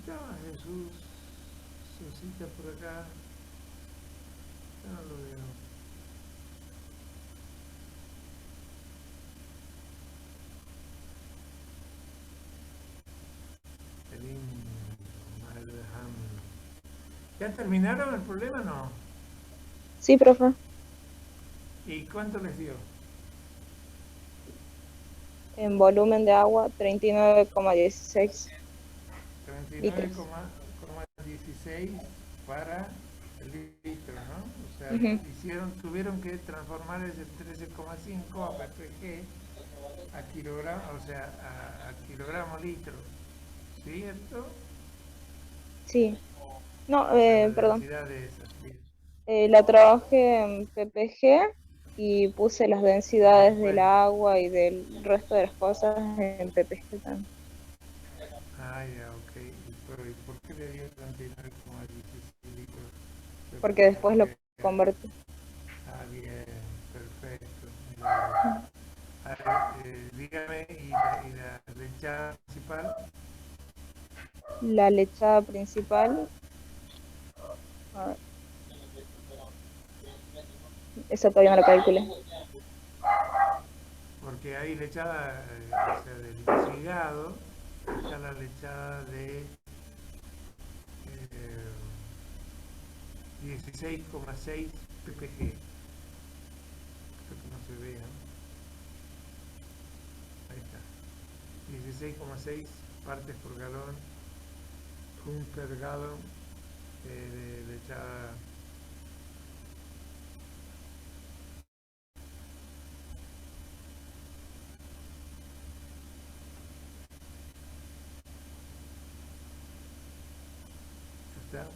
Estaba Jesús, Susita por acá. Ya no lo veo. El ¿Ya terminaron el problema o no?
Sí, profe.
¿Y cuánto les dio?
En volumen de agua, 39,16 litros.
39,16 para el litro, ¿no? O sea,
Ujú.
tuvieron que transformar ese 13,5 a ppg a kilogramo, o sea, a kilogramo litro, ¿cierto?
Sí. No,
O sea, la
perdón.
densidad de esas, bien.
La trabajé en ppg y puse las densidades del
Bueno,
agua y del resto de las cosas en ppg también.
ah, ya, ok. ¿Y por qué le dio 39,16 litros?
Porque después lo convertí.
Ah, bien, perfecto. Ya. A ver, dígame, ¿y la lechada principal?
La lechada principal, a ver, esa todavía no la calculé.
Porque hay lechada, o sea, del ligado, está la lechada de 16,6 ppg. Creo que no se ve, ¿no? Ahí está. 16,6 partes por galón, per gallon de lechada. ¿Está?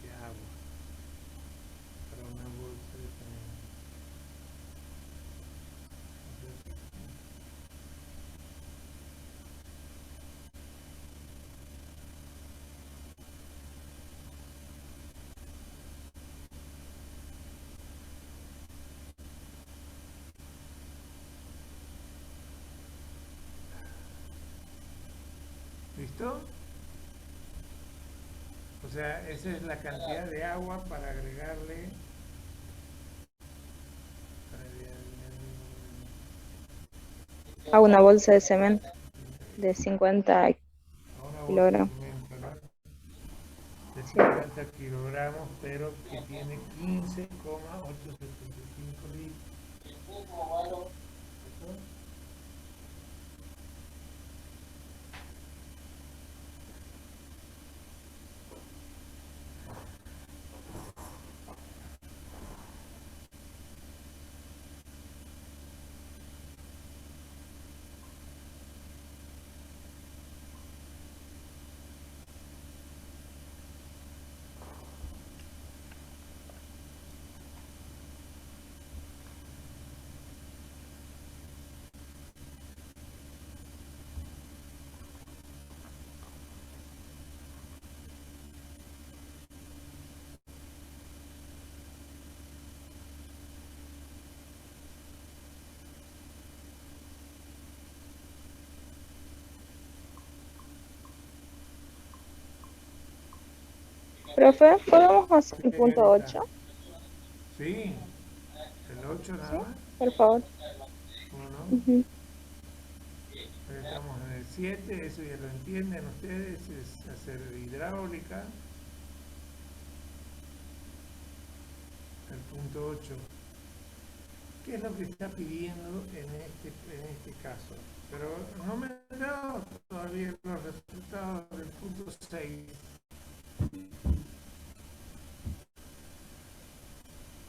De agua para una bolsa de cemento. ¿Listo? O sea, esa es la cantidad de agua para agregarle
A una bolsa de cemento de 50
a una bolsa de
kilogramos.
cemento, ¿no? De
Sí.
50 kilogramos, pero que tiene 15,875 litros.
Profe, ¿podemos hacer el punto 8?
Sí, el 8 nada
¿Sí?
más.
Por favor.
¿Cómo no?
Ujú.
Estamos en el 7, eso ya lo entienden ustedes, es hacer hidráulica. El punto 8. ¿Qué es lo que está pidiendo en este caso? Pero no me han dado todavía los resultados del punto 6.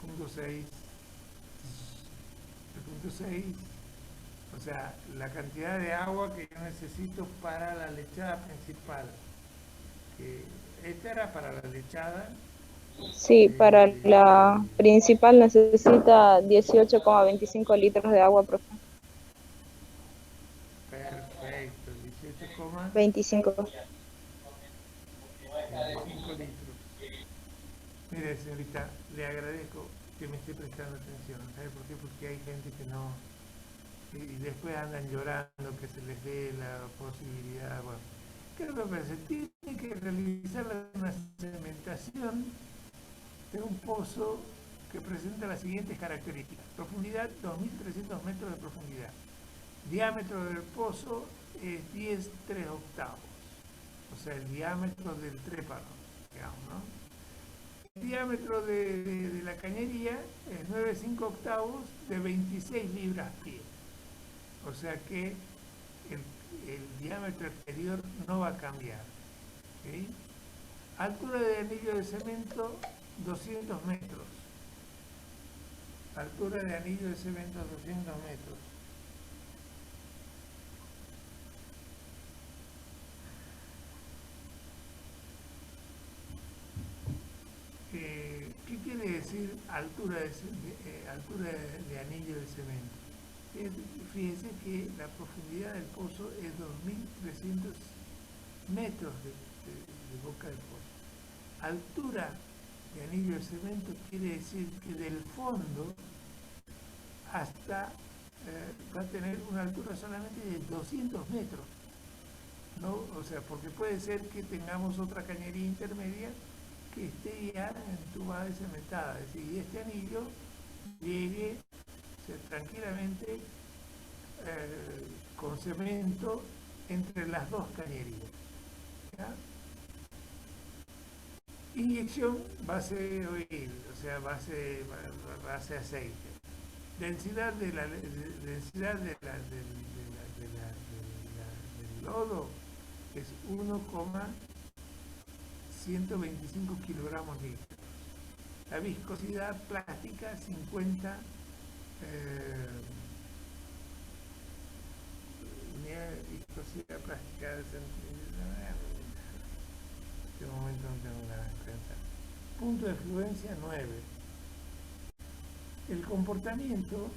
Punto 6. El punto 6. O sea, la cantidad de agua que yo necesito para la lechada principal. Esta era para la lechada.
Sí, para la principal necesita 18,25 litros de agua, profe.
Perfecto, 18,25
25.
litros. Mire, señorita, le agradezco que me esté prestando atención. ¿Sabe por qué? Porque hay gente que no... Y después andan llorando que se les dé la posibilidad. Bueno, Claro, pero se tiene que realizar una cementación de un pozo que presenta las siguientes características. Profundidad, 2.300 metros de profundidad. Diámetro del pozo es 10/3/8. O sea, el diámetro del trépano, digamos, ¿no? El diámetro de la cañería es 9/5/8 de 26 libras-pie. O sea que el diámetro exterior no va a cambiar. ¿Okay? Altura de anillo de cemento, 200 metros. Altura de anillo de cemento, 200 metros. ¿Qué quiere decir altura de anillo de cemento? Fíjense que la profundidad del pozo es 2.300 metros de boca del pozo. Altura de anillo de cemento quiere decir que del fondo hasta va a tener una altura solamente de 200 metros. ¿No? O sea, porque puede ser que tengamos otra cañería intermedia que esté ya entubada y cementada. Es decir, este anillo llegue tranquilamente con cemento entre las dos cañerías. ¿Ya? Inyección base oil, o sea, base aceite. Densidad del lodo es 1,125 kilogramos litros. La viscosidad plástica 50 unidades de viscosidad plástica de este momento no tengo nada que pensar. Punto de fluencia 9. El comportamiento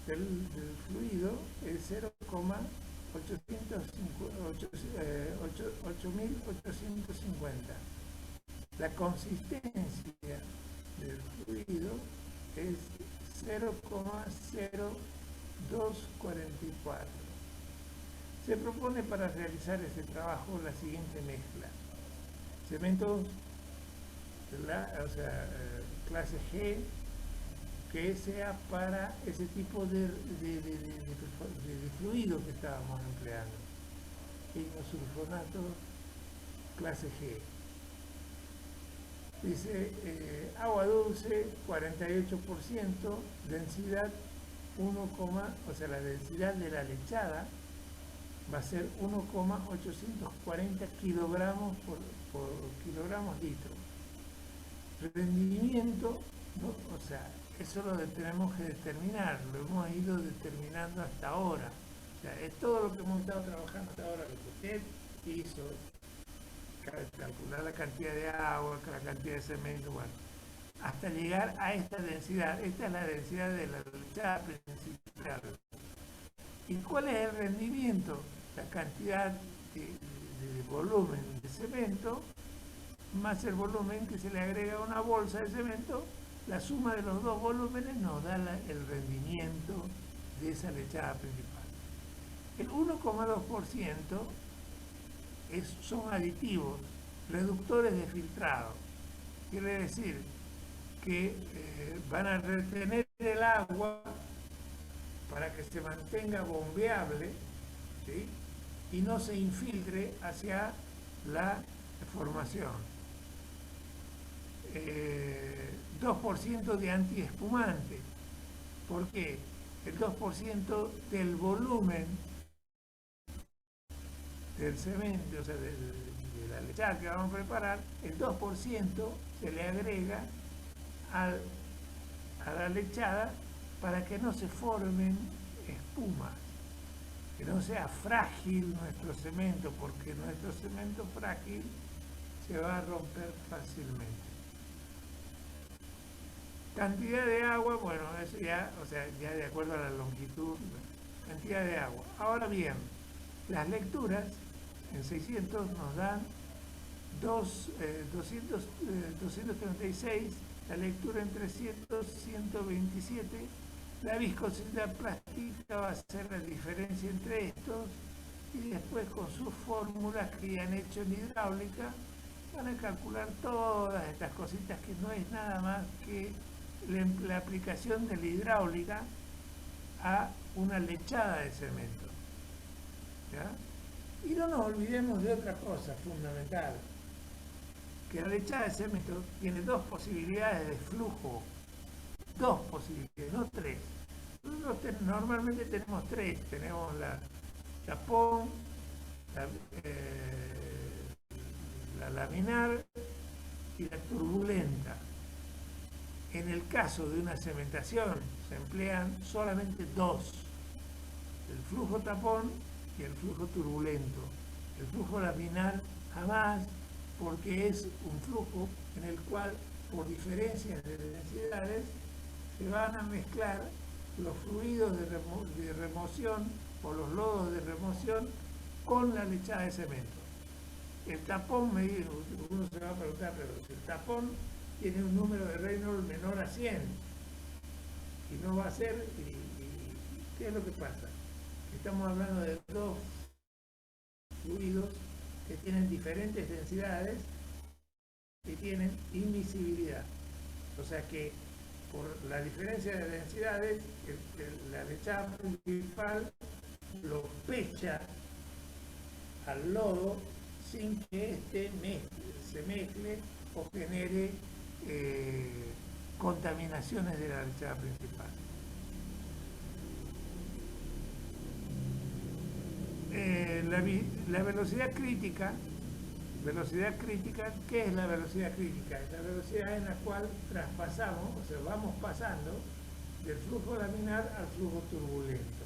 del fluido es 0,8850. La consistencia del fluido es 0,0244. Se propone para realizar ese trabajo la siguiente mezcla. Cementos, clase G, que sea para ese tipo de fluido que estábamos empleando. Inosulfonato clase G. Dice agua dulce 48%, densidad 1, o sea, la densidad de la lechada va a ser 1,840 kilogramos por kilogramos litro. Rendimiento, ¿no? O sea, eso lo tenemos que determinar, lo hemos ido determinando hasta ahora. O sea, es todo lo que hemos estado trabajando hasta ahora, lo que usted hizo, calcular la cantidad de agua, la cantidad de cemento, bueno, hasta llegar a esta densidad. Esta es la densidad de la lechada principal. ¿Y cuál es el rendimiento? La cantidad de volumen de cemento más el volumen que se le agrega a una bolsa de cemento. La suma de los dos volúmenes nos da el rendimiento de esa lechada principal. El 1,2% son aditivos, reductores de filtrado. Quiere decir que van a retener el agua para que se mantenga bombeable, ¿sí? Y no se infiltre hacia la formación. 2% de antiespumante. ¿Por qué? El 2% del volumen del cemento, o sea, de la lechada que vamos a preparar, el 2% se le agrega a la lechada para que no se formen espumas, que no sea frágil nuestro cemento, porque nuestro cemento frágil se va a romper fácilmente. Cantidad de agua, bueno, eso ya, o sea, ya de acuerdo a la longitud, cantidad de agua. Ahora bien, las lecturas en 600 nos dan 236, la lectura en 300, 127, la viscosidad plástica va a ser la diferencia entre estos, y después con sus fórmulas que ya han hecho en hidráulica van a calcular todas estas cositas que no es nada más que la aplicación de la hidráulica a una lechada de cemento. ¿Ya? Y no nos olvidemos de otra cosa fundamental, que la lechada de cemento tiene dos posibilidades de flujo, dos posibilidades, no tres. Nosotros normalmente tenemos tres, tenemos la tapón, la laminar y la turbulenta. En el caso de una cementación se emplean solamente dos, el flujo tapón y el flujo turbulento. El flujo laminar jamás, porque es un flujo en el cual por diferencias de densidades se van a mezclar los fluidos de remoción o los lodos de remoción con la lechada de cemento. El tapón, uno se va a preguntar, pero si el tapón tiene un número de Reynolds menor a 100 y no va a ser, ¿qué es lo que pasa? Estamos hablando de dos fluidos que tienen diferentes densidades y tienen imisibilidad. O sea que por la diferencia de densidades, la lechada principal lo pecha al lodo sin que éste se mezcle o genere contaminaciones de la lechada principal. La velocidad crítica, ¿qué es la velocidad crítica? Es la velocidad en la cual traspasamos, o sea, vamos pasando del flujo laminar al flujo turbulento.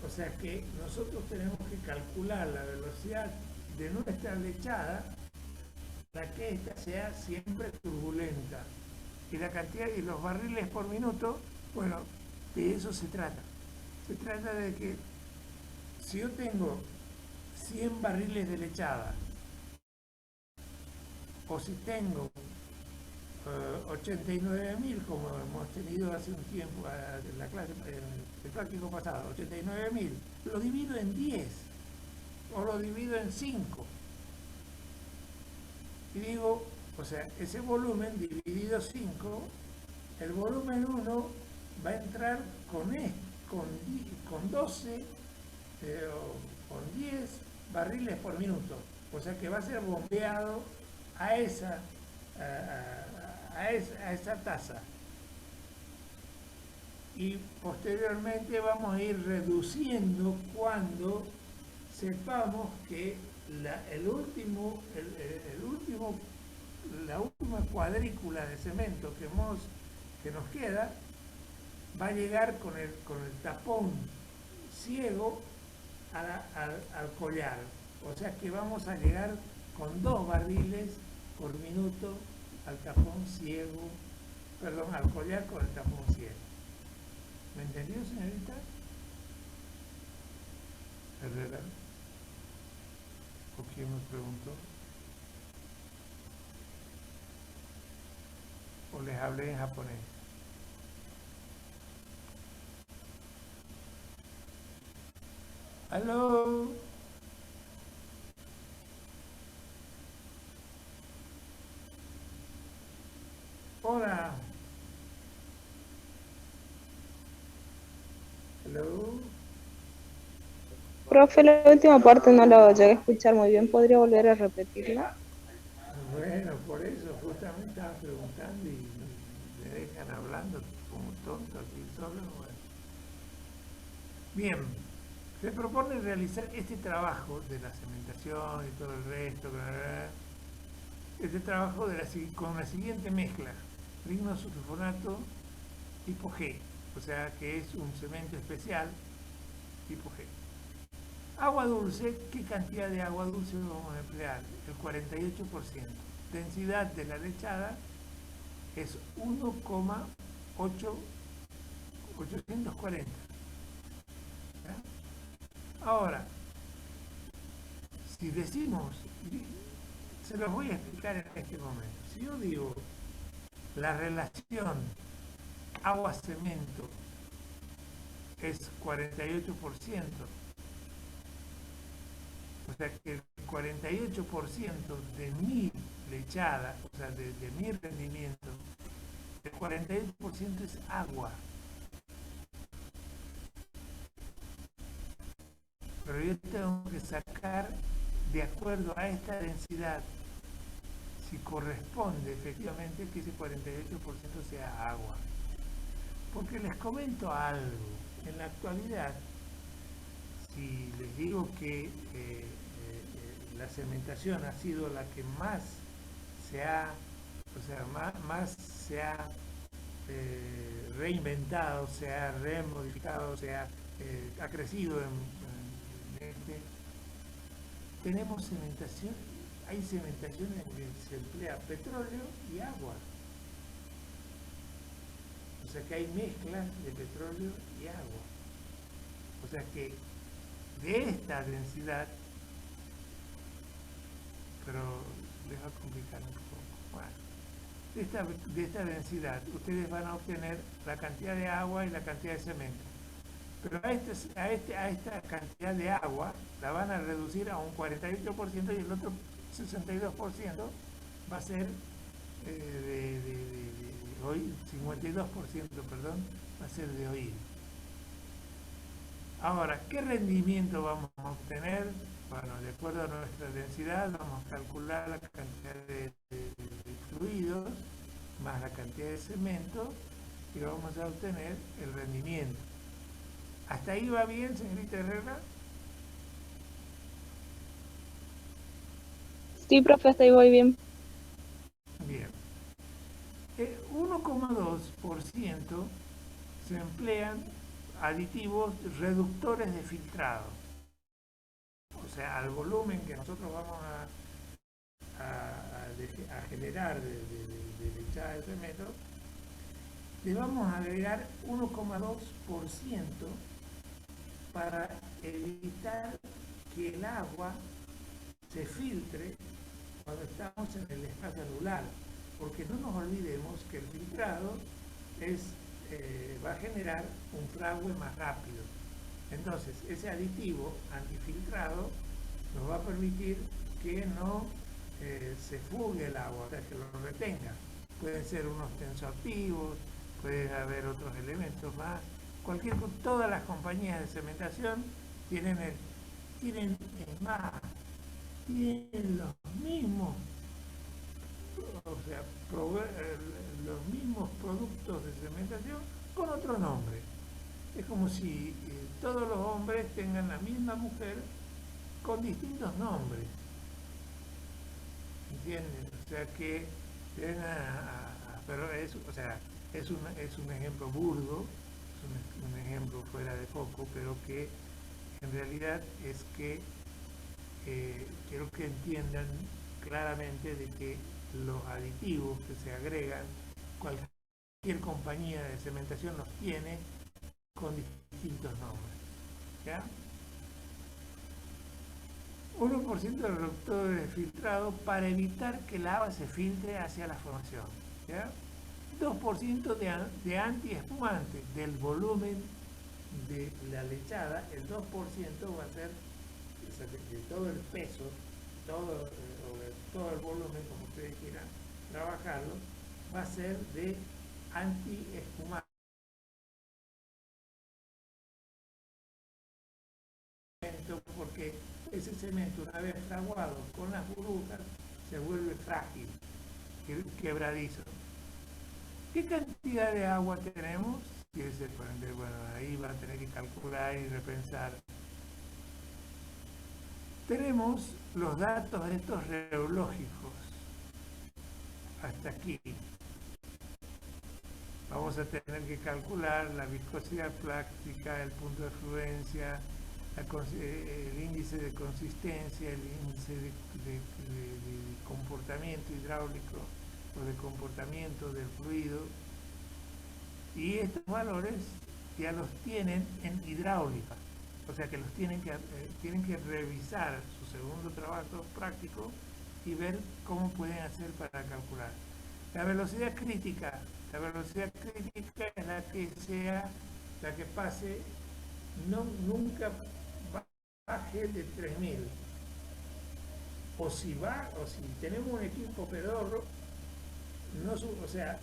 O sea que nosotros tenemos que calcular la velocidad de nuestra lechada para que ésta sea siempre turbulenta. Y la cantidad y los barriles por minuto, bueno, de eso se trata. Se trata de que si yo tengo 100 barriles de lechada o si tengo 89.000, como hemos tenido hace un tiempo en la clase, el práctico pasado, 89.000, lo divido en 10 o lo divido en 5 y digo, o sea, ese volumen dividido 5, el volumen 1 va a entrar con 12 o con 10 barriles por minuto, o sea que va a ser bombeado a esa tasa, y posteriormente vamos a ir reduciendo cuando sepamos que la última cuadrícula de cemento que nos queda va a llegar con el tapón ciego al collar, o sea que vamos a llegar con 2 barriles por minuto al tapón ciego, perdón, al collar con el tapón ciego. ¿Me entendió, señorita? Herrera. ¿O quién me preguntó? ¿O les hablé en japonés? ¿Aló? Hola. Hello.
Profe, la última parte no la llegué a escuchar muy bien. ¿Podría volver a repetirla?
Bueno, por eso justamente estaba preguntando y me dejan hablando como tonto aquí solo. Bueno. Bien, se propone realizar este trabajo de la cementación y todo el resto, este trabajo con la siguiente mezcla: lignosulfonato tipo G, o sea que es un cemento especial tipo G. Agua dulce, ¿qué cantidad de agua dulce vamos a emplear? El 48%. Densidad de la lechada es 1,840. Ahora, si decimos, se los voy a explicar en este momento. Si yo digo la relación agua-cemento es 48%. O sea que el 48% de mi lechada, o sea, de mi rendimiento, el 48% es agua. Pero yo tengo que sacar, de acuerdo a esta densidad, si corresponde efectivamente que ese 48% sea agua. Porque les comento algo, en la actualidad, si les digo que la cementación ha sido la que más se ha, más se ha reinventado, se ha remodificado, ha crecido tenemos cementación, hay cementación en que se emplea petróleo y agua. O sea que hay mezclas de petróleo y agua. O sea que de esta densidad, pero les va a complicar un poco. Bueno, de esta densidad ustedes van a obtener la cantidad de agua y la cantidad de cemento. Pero a esta cantidad de agua la van a reducir a un 48% y el otro 62% va a ser hoy, 52%, perdón, va a ser de oído. Ahora, ¿qué rendimiento vamos a obtener? Bueno, de acuerdo a nuestra densidad, vamos a calcular la cantidad de fluidos más la cantidad de cemento y vamos a obtener el rendimiento. ¿Hasta ahí va bien, señorita Herrera?
Sí, profe, hasta ahí voy bien.
Bien. 1,2% se emplean aditivos reductores de filtrado. O sea, al volumen que nosotros vamos a generar de lechada de cemento, le vamos a agregar 1,2% para evitar que el agua se filtre cuando estamos en el espacio anular, porque no nos olvidemos que el filtrado va a generar un fragüe más rápido. Entonces, ese aditivo antifiltrado nos va a permitir que no se fugue el agua, o sea, que lo retenga. Pueden ser unos tensoactivos, pueden haber otros elementos más. Todas las compañías de cementación tienen los mismos, o sea, los mismos productos de cementación con otro nombre. Es como si todos los hombres tengan la misma mujer con distintos nombres. ¿Entienden? O sea que pero es un ejemplo burdo, es un ejemplo fuera de foco, pero que en realidad es que quiero que entiendan claramente de que los aditivos que se agregan, cualquier compañía de cementación los tiene con distintos nombres. ¿Ya? 1% de reductor de filtrado para evitar que el agua se filtre hacia la formación. ¿Ya? 2% de antiespumante del volumen de la lechada, el 2% va a ser de todo el peso, todo el volumen, como ustedes quieran trabajarlo, va a ser de antiespumante. Porque ese cemento, una vez fraguado con las burbujas, se vuelve frágil, quebradizo. ¿Qué cantidad de agua tenemos? Bueno, ahí va a tener que calcular y repensar. Tenemos los datos estos reológicos. Hasta aquí. Vamos a tener que calcular la viscosidad plástica, el punto de fluencia, el índice de consistencia, el índice de comportamiento hidráulico o de comportamiento del fluido, y estos valores ya los tienen en hidráulica, o sea que los tienen que revisar su segundo trabajo práctico y ver cómo pueden hacer para calcular. La velocidad crítica es la que pase nunca baje de 3.000. O si tenemos un equipo pedorro, o sea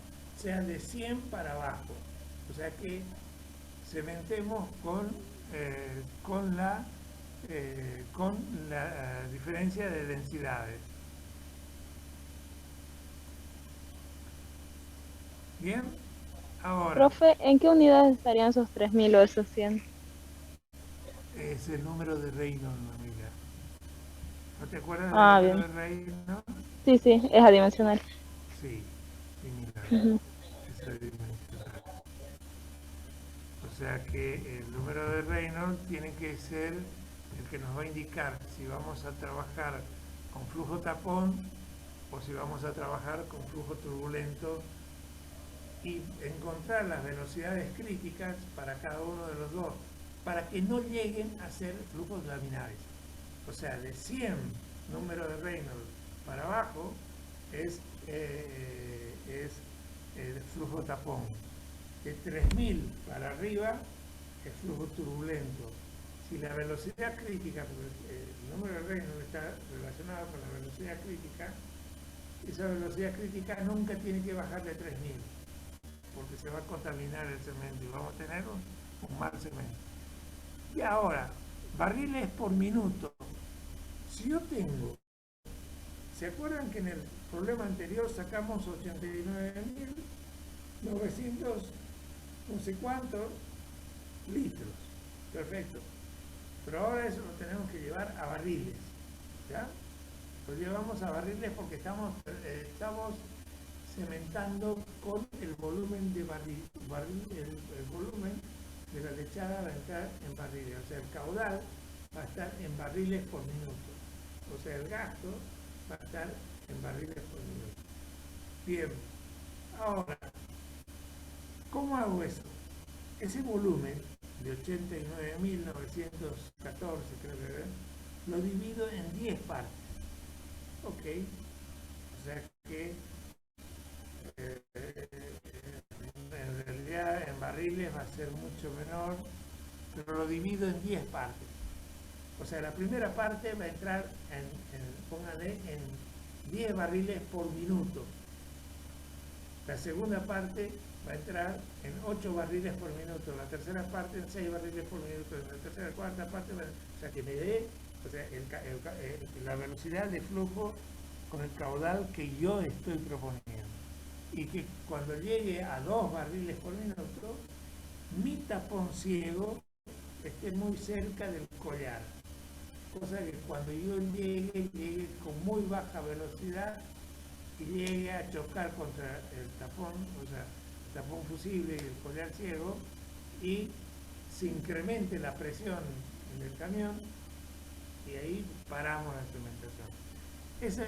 de 100 para abajo. O sea que cementemos con la diferencia de densidades. Bien, ahora
Profe, ¿en qué unidades estarían esos 3.000 o esos 100?
es el número de Reynolds, amiga. ¿No te acuerdas del número de Reynolds?
Sí, es adimensional.
Sí, similar.
Ujú.
Es adimensional. O sea que el número de Reynolds tiene que ser el que nos va a indicar si vamos a trabajar con flujo tapón o si vamos a trabajar con flujo turbulento, y encontrar las velocidades críticas para cada uno de los dos, para que no lleguen a ser flujos laminares. O sea, de 100 número de Reynolds para abajo es flujo tapón. De 3.000 para arriba es flujo turbulento. Si la velocidad crítica, porque el número de Reynolds está relacionado con la velocidad crítica, esa velocidad crítica nunca tiene que bajar de 3.000, porque se va a contaminar el cemento y vamos a tener un mal cemento. Y ahora, barriles por minuto. Si yo tengo, ¿se acuerdan que en el problema anterior sacamos 89.900 no sé cuántos litros? Perfecto. Pero ahora eso lo tenemos que llevar a barriles, ¿ya? Lo llevamos a barriles porque estamos cementando con el volumen de barril, el volumen de la lechada va a entrar en barriles, o sea, el caudal va a estar en barriles por minuto, o sea, el gasto va a estar en barriles por minuto. Bien, ahora, ¿cómo hago eso? Ese volumen de 89.914, creo que era, lo divido en 10 partes, ok, o sea que en realidad en barriles va a ser mucho menor, pero lo divido en 10 partes. O sea, la primera parte va a entrar póngale, en 10 barriles por minuto. La segunda parte va a entrar en 8 barriles por minuto. La tercera parte en 6 barriles por minuto. La tercera y cuarta parte, o sea, que me dé, o sea, la velocidad de flujo con el caudal que yo estoy proponiendo. Y que cuando llegue a 2 barriles por minuto, mi tapón ciego esté muy cerca del collar. Cosa que cuando yo llegue con muy baja velocidad y llegue a chocar contra el tapón, o sea, el tapón fusible y el collar ciego, y se incremente la presión en el camión, y ahí paramos la cementación.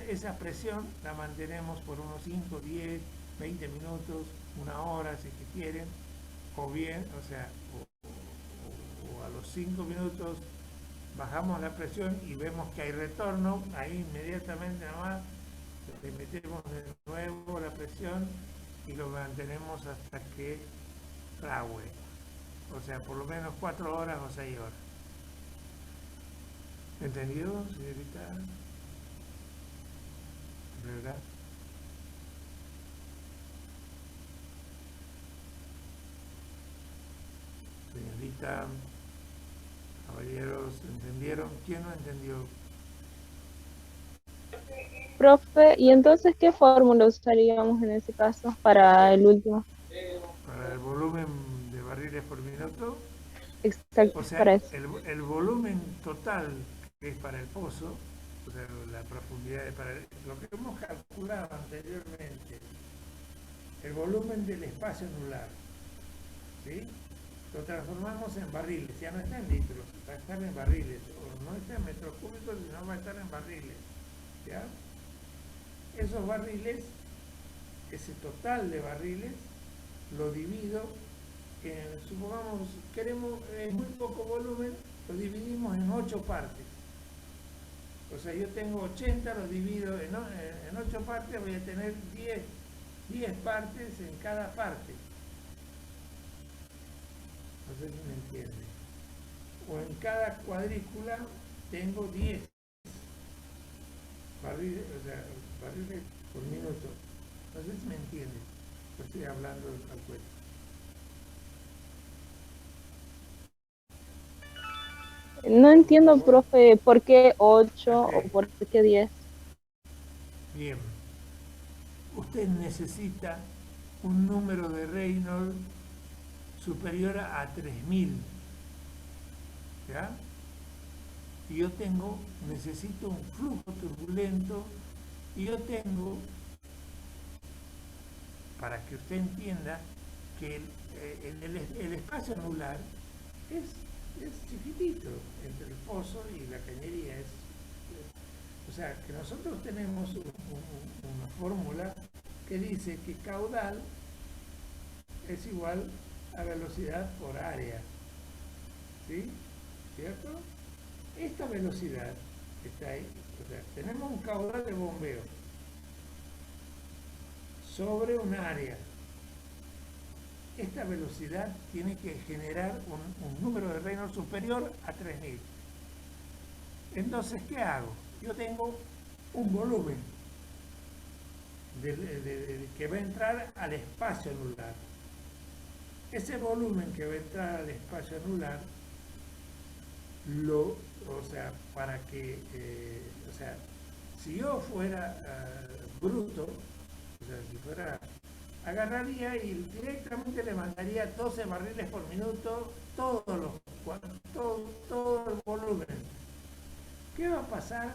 Esa presión la mantenemos por unos 5, 10, 20 minutos, una hora si que quieren, o bien, o sea, o a los 5 minutos bajamos la presión y vemos que hay retorno, ahí inmediatamente nada más le metemos de nuevo la presión y lo mantenemos hasta que frague, o sea, por lo menos 4 horas o 6 horas. ¿Entendido, señorita? ¿Verdad? Señorita, caballeros, ¿entendieron? ¿Quién no entendió?
Profe, ¿y entonces qué fórmula usaríamos en ese caso para el último?
Para el volumen de barriles por minuto.
Exacto,
O sea,
para eso.
el volumen total que es para el pozo, o sea, la profundidad lo que hemos calculado anteriormente, el volumen del espacio anular, ¿sí? Lo transformamos en barriles, ya no está en litros, va a estar en barriles, o no está en metros cúbicos, sino va a estar en barriles, ¿ya? Esos barriles, ese total de barriles, lo divido en, supongamos, queremos muy poco volumen, lo dividimos en 8 partes. O sea, yo tengo 80, lo divido en 8 partes, voy a tener 10 partes en cada parte. No sé si me entiende. o en cada cuadrícula tengo 10 barriles, o sea, barriles por minuto. No sé si me entienden, no estoy hablando al cuento.
No entiendo, profe, ¿por qué 8
Ok.
o por qué 10?
Bien. Usted necesita un número de Reynolds superior a 3000. ¿Ya? Y yo necesito un flujo turbulento, y yo tengo, para que usted entienda, que el espacio anular es chiquitito entre el pozo y la cañería. O sea, que nosotros tenemos una fórmula que dice que caudal es igual a velocidad por área. ¿Sí? ¿Cierto? Esta velocidad está ahí. O sea, tenemos un caudal de bombeo sobre un área. Esta velocidad tiene que generar un número de Reynolds superior a 3000. Entonces, ¿qué hago? Yo tengo un volumen que va a entrar al espacio anular. Ese volumen que va a entrar al espacio anular, para que, si yo fuera bruto, o sea, si fuera, agarraría y directamente le mandaría 12 barriles por minuto, todo el volumen. ¿Qué va a pasar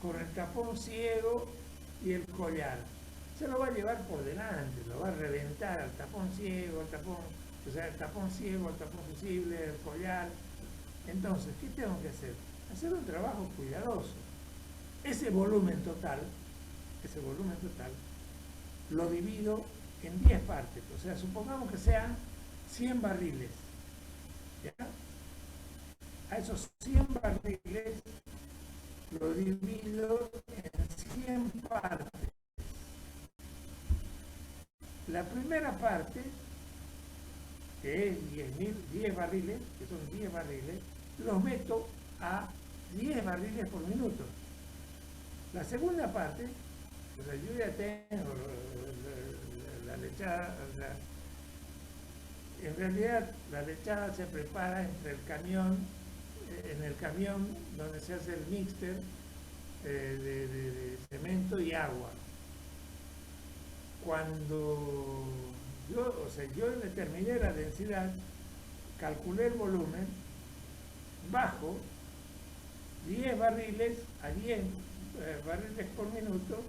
con el tapón ciego y el collar? Se lo va a llevar por delante, lo va a reventar al tapón ciego, el tapón ciego, el tapón fusible, el collar. Entonces, ¿qué tengo que hacer? Hacer un trabajo cuidadoso. Ese volumen total, lo divido en 10 partes. O sea, supongamos que sean 100 barriles. ¿Ya? A esos 100 barriles lo divido en 100 partes. La primera parte, que es 10 barriles, que son 10 barriles, los meto a 10 barriles por minuto. La segunda parte, o sea, yo ya tengo la lechada, o sea, en realidad la lechada se prepara entre el camión, en el camión donde se hace el mixter de cemento y agua. Cuando yo determiné la densidad, calculé el volumen, bajo 10 barriles a 10 barriles por minuto,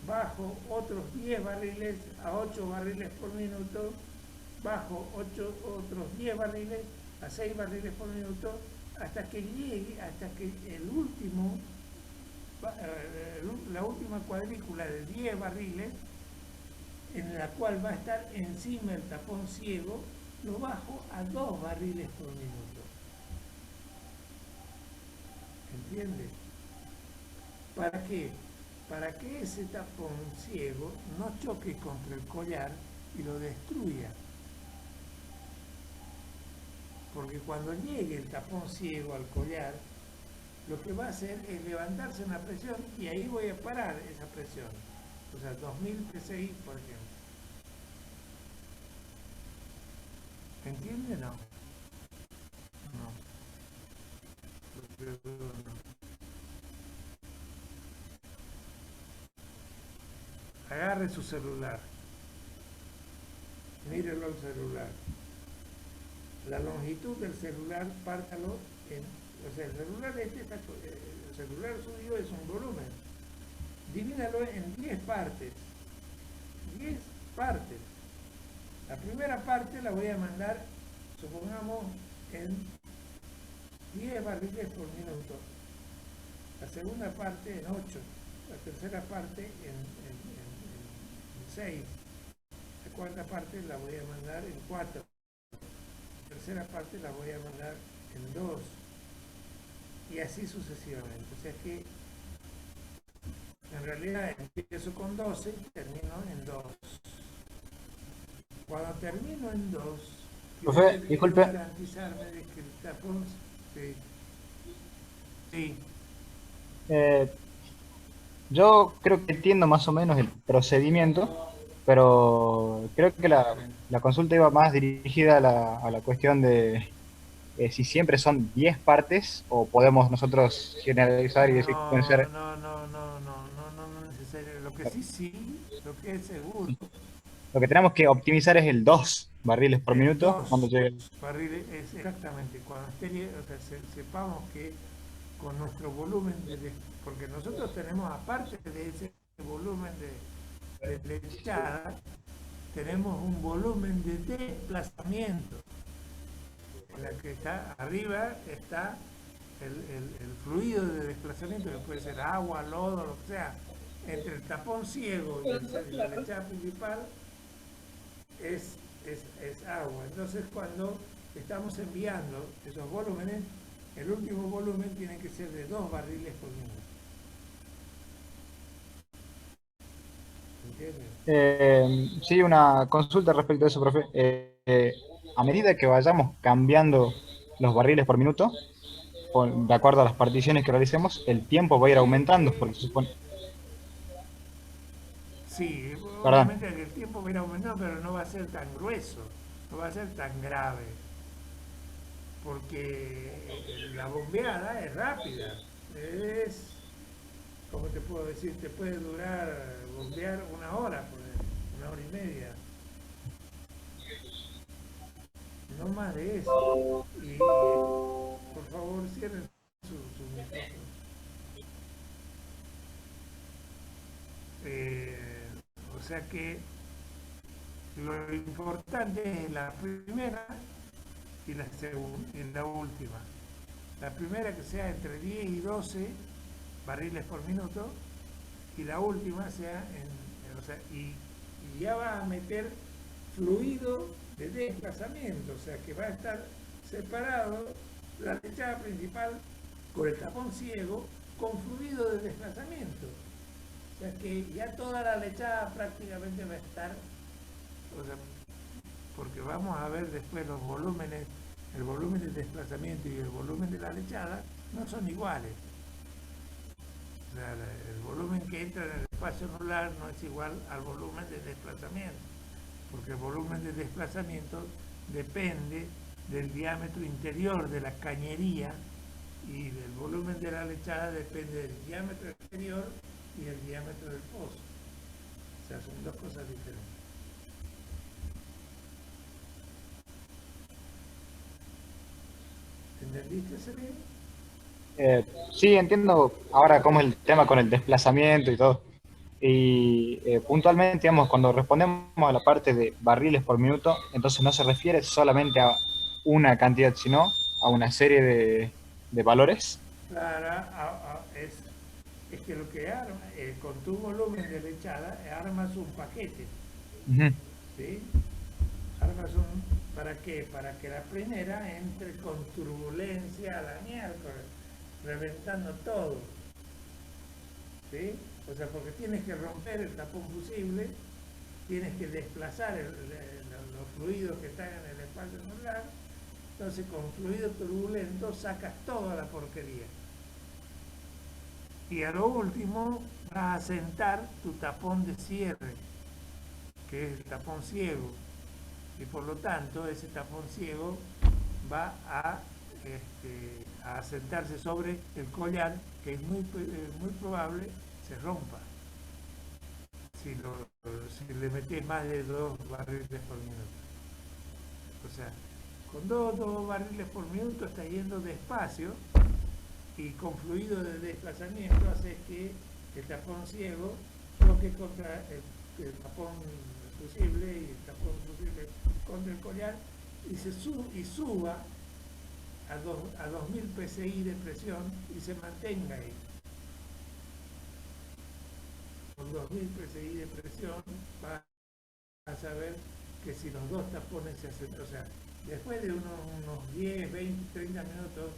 bajo otros 10 barriles a 8 barriles por minuto, bajo otros 10 barriles a 6 barriles por minuto, hasta que llegue, hasta que la última cuadrícula de 10 barriles, en la cual va a estar encima el tapón ciego, lo bajo a 2 barriles por minuto. ¿Entiende? ¿Para qué? Para que ese tapón ciego no choque contra el collar y lo destruya. Porque cuando llegue el tapón ciego al collar, lo que va a hacer es levantarse una presión y ahí voy a parar esa presión. O sea, 2000 PSI, por ejemplo. ¿Entiende o no? No. Agarre su celular. Mírelo al celular. La longitud del celular, pártalo en... O sea, el celular suyo es un volumen. Divídalo en 10 partes. 10 partes. La primera parte la voy a mandar, supongamos, en 10 barriles por minuto. La segunda parte en 8. La tercera parte en 6. La cuarta parte la voy a mandar en 4. La tercera parte la voy a mandar en 2. Y así sucesivamente. O sea que en realidad empiezo con 12 y termino en 2. Cuando termino en 2,
Profe,
yo
disculpe.
garantizarme de que el tapón... Sí. Sí.
Yo creo que entiendo más o menos el procedimiento, pero creo que la consulta iba más dirigida a la cuestión de si siempre son 10 partes o podemos nosotros generalizar y decir que pueden ser...
No necesario. Lo que sí, lo que es seguro,
Lo que tenemos que optimizar es el 2 barriles por
es
minuto
dos
cuando llegue.
barriles, es exactamente, cuando o sea, sepamos que con nuestro volumen porque nosotros tenemos, aparte de ese volumen de lechada, tenemos un volumen de desplazamiento. En la que está arriba está el fluido de desplazamiento, que puede ser agua, lodo, lo que sea, entre el tapón ciego y la lechada principal es agua. Entonces, cuando estamos enviando esos volúmenes, el último volumen tiene que ser de 2 barriles por minuto.
Sí, una consulta respecto a eso, profe. A medida que vayamos cambiando los barriles por minuto, de acuerdo a las particiones que realicemos, el tiempo va a ir aumentando, porque se supone...
Sí,
Perdón.
obviamente el tiempo va a ir aumentando, pero no va a ser tan grueso, no va a ser tan grave, porque la bombeada es rápida, es, ¿cómo te puedo decir? Te puede durar, bombear 1 hora, por ejemplo, 1 hora y media, no más de eso. Y por favor cierren su micrófono. O sea que lo importante es la primera y la segunda y la última. La primera que sea entre 10 y 12 barriles por minuto y la última sea o sea, y ya va a meter fluido de desplazamiento, o sea que va a estar separado la lechada principal con el tapón ciego con fluido de desplazamiento. O sea que ya toda la lechada prácticamente va a estar, o sea, porque vamos a ver después los volúmenes, el volumen de desplazamiento y el volumen de la lechada no son iguales. O sea, el volumen que entra en el espacio anular no es igual al volumen de desplazamiento, porque el volumen de desplazamiento depende del diámetro interior de la cañería y del volumen de la lechada depende del diámetro exterior y el diámetro del pozo. O sea, son dos cosas diferentes. ¿Entendiste, Sergio?
Sí, entiendo ahora cómo es el tema con el desplazamiento y todo. Y puntualmente, digamos, cuando respondemos a la parte de barriles por minuto, entonces no se refiere solamente a una cantidad, sino a una serie de valores.
Claro, es que lo que arma, con tu volumen de lechada, armas un paquete. ¿Sí? Armas ¿para qué? Para que la primera entre con turbulencia a la miércoles, reventando todo. ¿Sí? O sea, porque tienes que romper el tapón fusible, tienes que desplazar los fluidos que están en el espacio anular, entonces con fluido turbulento sacas toda la porquería. Y a lo último vas a sentar tu tapón de cierre, que es el tapón ciego, y por lo tanto ese tapón ciego va a asentarse sobre el collar, que es muy probable se rompa si le metes más de 2 barriles por minuto. O sea, con 2 barriles por minuto está yendo despacio y con fluido de desplazamiento hace que el tapón ciego choque contra el tapón fusible y el tapón fusible contra el collar y suba a 2000 psi de presión y se mantenga ahí. Con 2000 psi de presión vas a saber que si los dos tapones se hacen, o sea, después de unos 10, 20, 30 minutos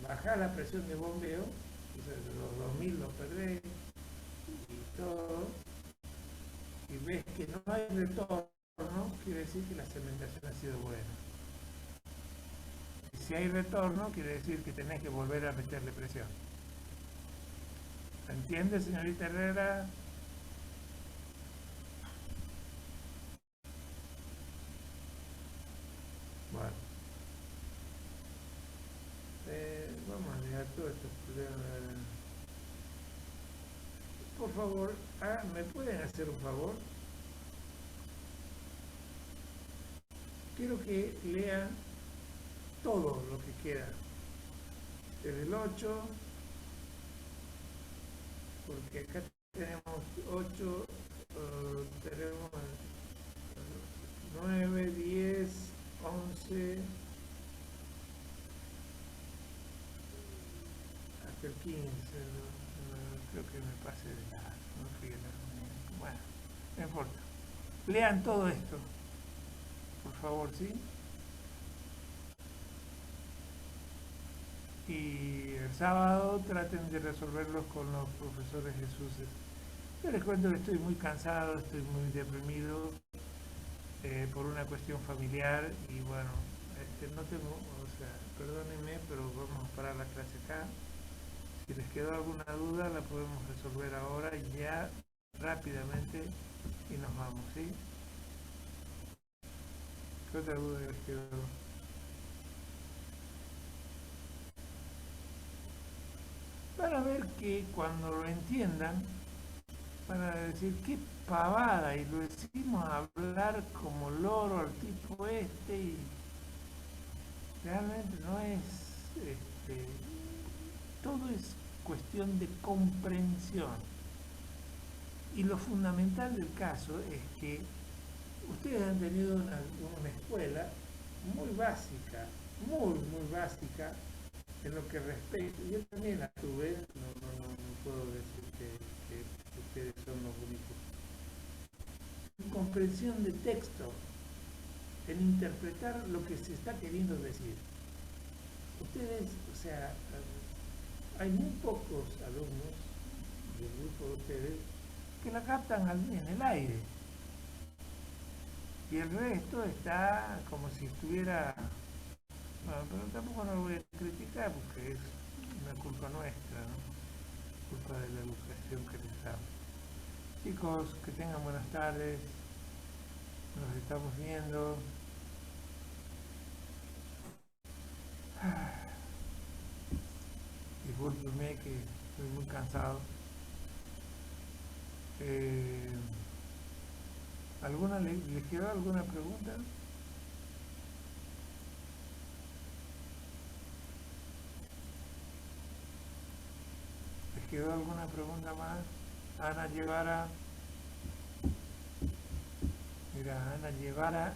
bajar la presión de bombeo, o sea, los 2000 los perdés y todo, y ves que no hay retorno, quiere decir que la cementación ha sido buena. Si hay retorno, quiere decir que tenés que volver a meterle presión. ¿Entiende, señorita Herrera? Bueno. Vamos a dejar todos estos problemas. Por favor, ¿me pueden hacer un favor? Quiero que lean todo lo que queda. Desde el 8, porque acá tenemos 8, tenemos 9, 10, 11, hasta el 15, creo que me pasé de la... No fui bueno, no importa. Lean todo esto, por favor, ¿sí? Y el sábado traten de resolverlos con los profesores Jesús. Yo les cuento que estoy muy cansado, estoy muy deprimido por una cuestión familiar y bueno, no tengo, o sea, perdónenme, pero vamos a parar la clase acá. Si les quedó alguna duda la podemos resolver ahora ya rápidamente y nos vamos, ¿sí? ¿Qué otra duda les quedó? Van a ver que cuando lo entiendan van a decir qué pavada, y lo decimos hablar como loro al tipo este, y realmente no es, todo es cuestión de comprensión. Y lo fundamental del caso es que ustedes han tenido una escuela muy básica, muy básica, en lo que respecta, yo también la tuve, no puedo decir que ustedes son los únicos. En comprensión de texto, en interpretar lo que se está queriendo decir. Ustedes, o sea, hay muy pocos alumnos del grupo de ustedes que la captan en el aire. Y el resto está como si estuviera... Bueno, pero tampoco lo voy a criticar porque es una culpa nuestra, ¿no? Culpa de la educación que les damos. Chicos, que tengan buenas tardes. Nos estamos viendo. Discúlpenme que estoy muy cansado. ¿Les quedó alguna pregunta? ¿Les quedó alguna pregunta más? Ana Guevara. Mira, Ana Guevara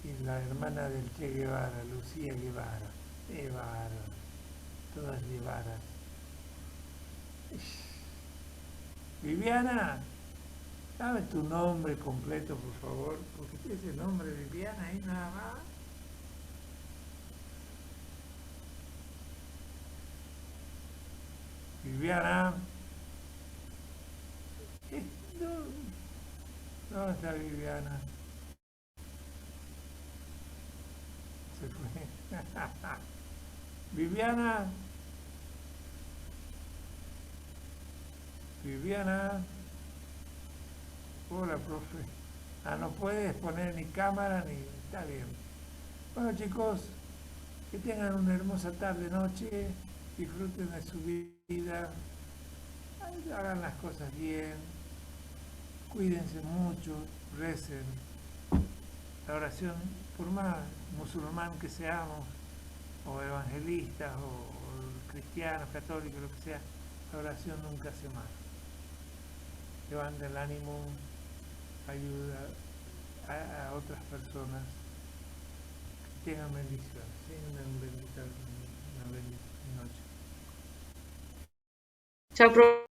y la hermana del Che Guevara, Lucía Guevara. Guevara. Todas Guevaras. Viviana, ¿sabes tu nombre completo, por favor? Porque tiene ese nombre, Viviana, ahí nada más. Viviana. ¿Dónde está Viviana? Se fue. Viviana. Viviana. Hola, profe. No puedes poner ni cámara ni... Está bien. Bueno, chicos, que tengan una hermosa tarde, noche. Disfruten de su vida. Hagan las cosas bien. Cuídense mucho. Recen. La oración, por más musulmán que seamos, o evangelistas, o cristianos, católicos, lo que sea, la oración nunca hace mal. Levanta el ánimo, ayuda a otras personas que tengan bendiciones, tengan una bendita noche.
Chao, profe.